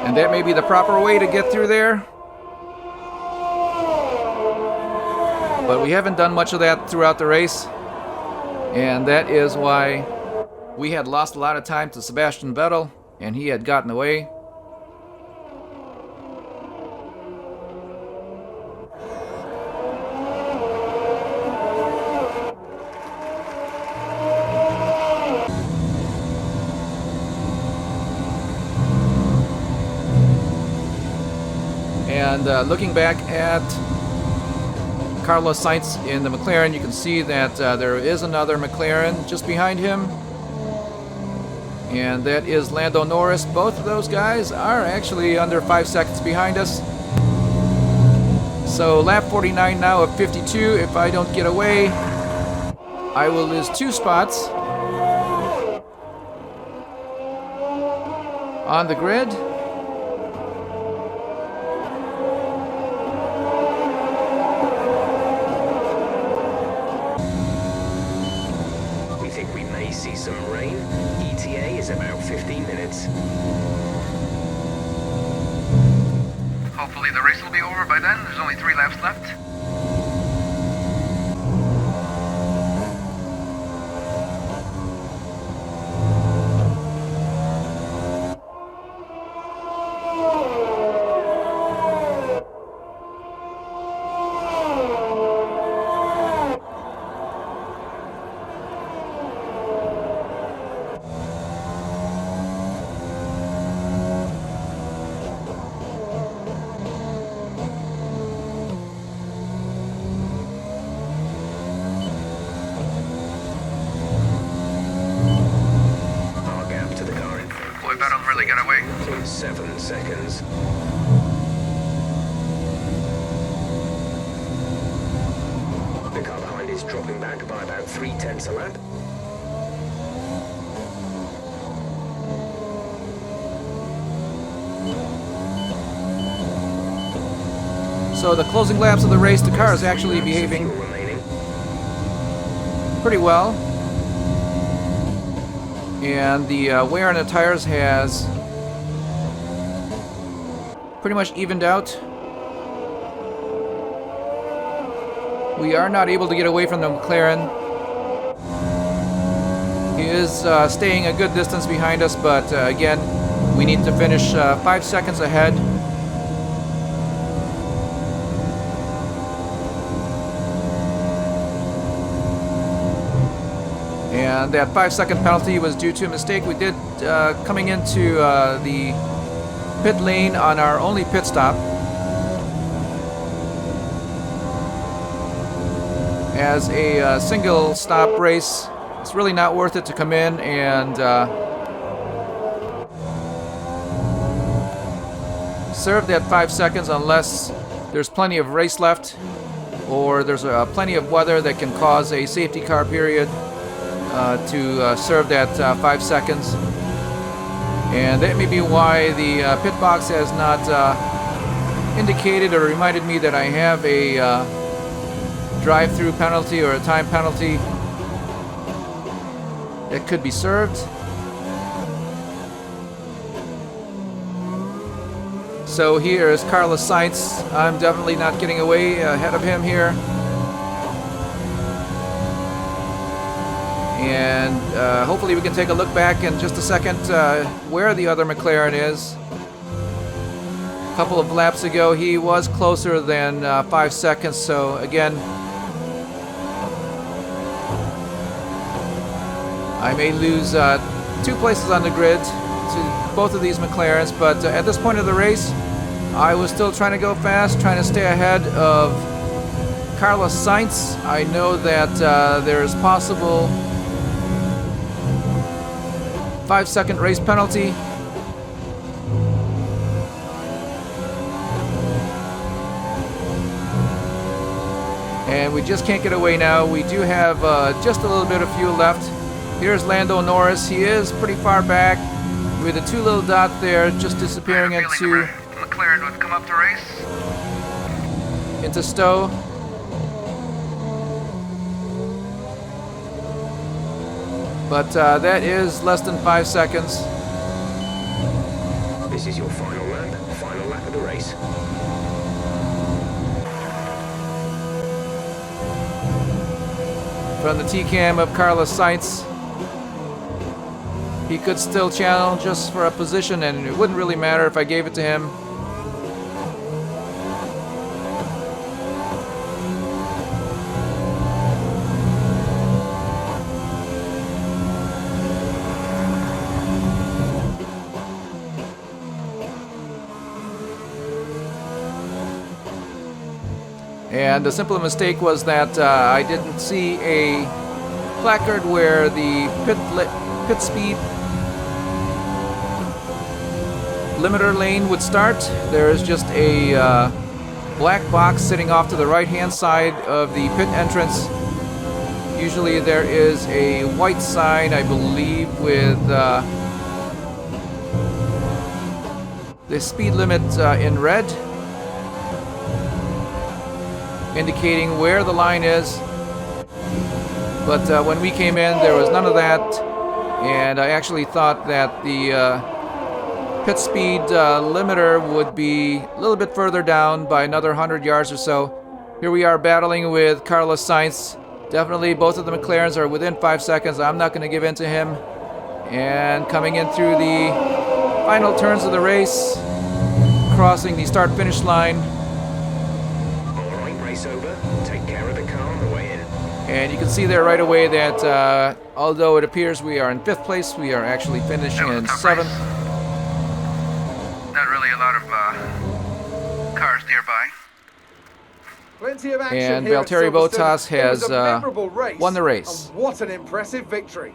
And that may be the proper way to get through there. But we haven't done much of that throughout the race. And that is why we had lost a lot of time to Sebastian Vettel, and he had gotten away. And looking back at Carlos Sainz in the McLaren, you can see that there is another McLaren just behind him. And that is Lando Norris. Both of those guys are actually under 5 seconds behind us. So lap 49 now of 52. If I don't get away, I will lose 2 spots on the grid. See some rain. ETA is about 15 minutes. Hopefully the race will be over by then. There's only 3 laps left. Vettel really get away. 7 seconds. The car behind is dropping back by about 0.3 a lap. So the closing laps of the race, the car is actually behaving pretty well. And the wear on the tires has pretty much evened out. We are not able to get away from the McLaren. He is staying a good distance behind us, but again, we need to finish 5 seconds ahead. And that 5-second penalty was due to a mistake we did coming into the pit lane on our only pit stop. As a single stop race, it's really not worth it to come in and serve that 5 seconds unless there's plenty of race left or there's plenty of weather that can cause a safety car period to serve that 5 seconds. And that may be why the pit box has not indicated or reminded me that I have a drive-through penalty or a time penalty that could be served. So here is Carlos Sainz. I'm definitely not getting away ahead of him here. And hopefully we can take a look back in just a second where the other McLaren is. A couple of laps ago he was closer than 5 seconds, so again I may lose 2 places on the grid to both of these McLarens, but at this point of the race I was still trying to go fast, trying to stay ahead of Carlos Sainz. I know that there is possible 5-second race penalty. And we just can't get away now. We do have just a little bit of fuel left. Here's Lando Norris. He is pretty far back with a 2 little dot there, just disappearing into McLaren would come up to race. Stowe. But that is less than 5 seconds. This is your final lap of the race. From the T-cam of Carlos Sainz, he could still challenge us for a position, and it wouldn't really matter if I gave it to him. And the simple mistake was that I didn't see a placard where the pit speed limiter lane would start. There is just a black box sitting off to the right-hand side of the pit entrance. Usually there is a white sign, I believe, with the speed limit in red, indicating where the line is. But when we came in, there was none of that, and I actually thought that the pit speed limiter would be a little bit further down by another 100 yards or so. Here we are battling with Carlos Sainz. Definitely both of the McLarens are within 5 seconds. I'm not going to give in to him. And coming in through the final turns of the race, crossing the start-finish line. Race over. Take care of the car on the way in. And you can see there right away that although it appears we are in 5th place, we are actually finishing in 7th. Not really a lot of cars nearby. Plenty of action And here at Valtteri Silverstone. Bottas It was has a memorable race, won the race. and what an impressive victory.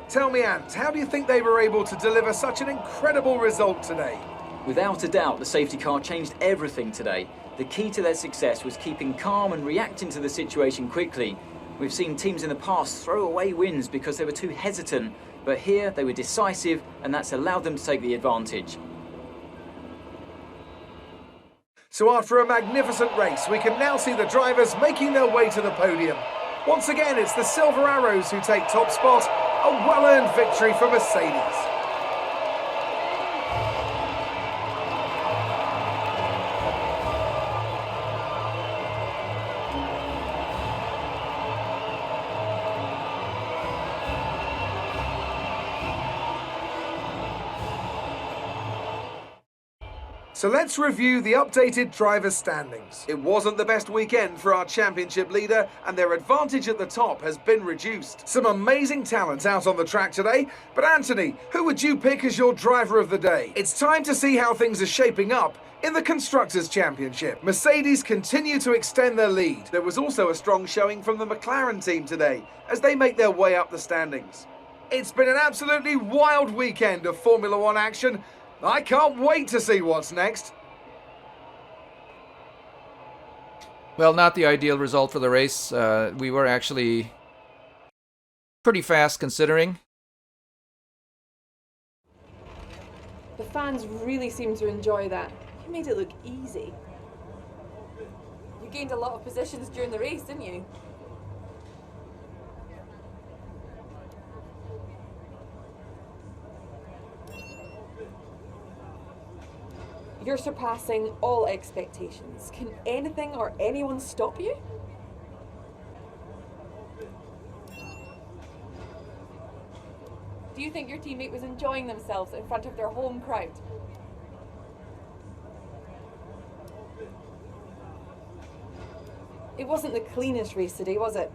Tell me, Ant, how do you think they were able to deliver such an incredible result today? Without a doubt, the safety car changed everything today. The key to their success was keeping calm and reacting to the situation quickly. We've seen teams in the past throw away wins because they were too hesitant, but here they were decisive, and that's allowed them to take the advantage. So after a magnificent race, we can now see the drivers making their way to the podium. Once again, it's the Silver Arrows who take top spot, a well-earned victory for Mercedes. So let's review the updated driver standings. It wasn't the best weekend for our championship leader, and their advantage at the top has been reduced. Some amazing talent out on the track today, but Anthony, who would you pick as your driver of the day? It's time to see how things are shaping up in the Constructors' Championship. Mercedes continue to extend their lead. There was also a strong showing from the McLaren team today as they make their way up the standings. It's been an absolutely wild weekend of Formula One action. I can't wait to see what's next. Well, not the ideal result for the race. We were actually pretty fast considering. The fans really seem to enjoy that. You made it look easy. You gained a lot of positions during the race, didn't you? You're surpassing all expectations. Can anything or anyone stop you? Do you think your teammate was enjoying themselves in front of their home crowd? It wasn't the cleanest race today, was it?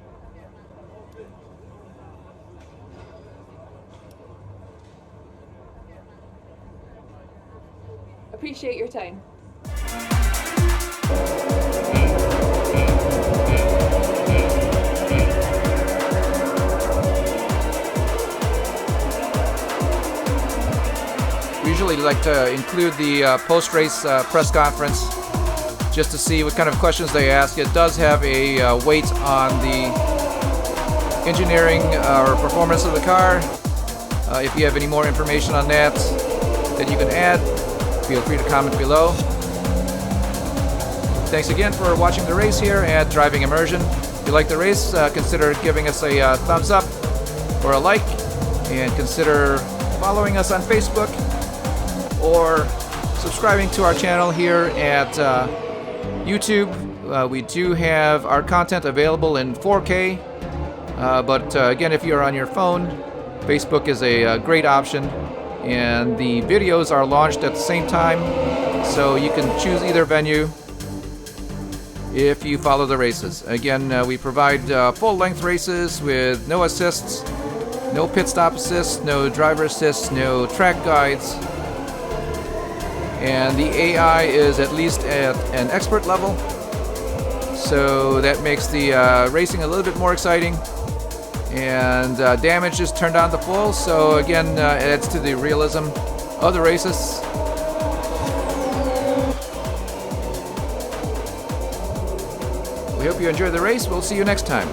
Appreciate your time. We usually like to include the post-race press conference just to see what kind of questions they ask. It does have a weight on the engineering or performance of the car. If you have any more information on that you can add, feel free to comment below. Thanks again for watching the race here at Driving Immersion. If you like the race, consider giving us a thumbs up or a like, and consider following us on Facebook or subscribing to our channel here at YouTube. We do have our content available in 4K, but again, if you're on your phone, Facebook is a great option, and the videos are launched at the same time, so you can choose either venue if you follow the races. Again, we provide full-length races with no assists, no pit stop assists, no driver assists, no track guides, and the AI is at least at an expert level, so that makes the racing a little bit more exciting. And damage is turned on to full, so again, it adds to the realism of the races. We hope you enjoyed the race. We'll see you next time.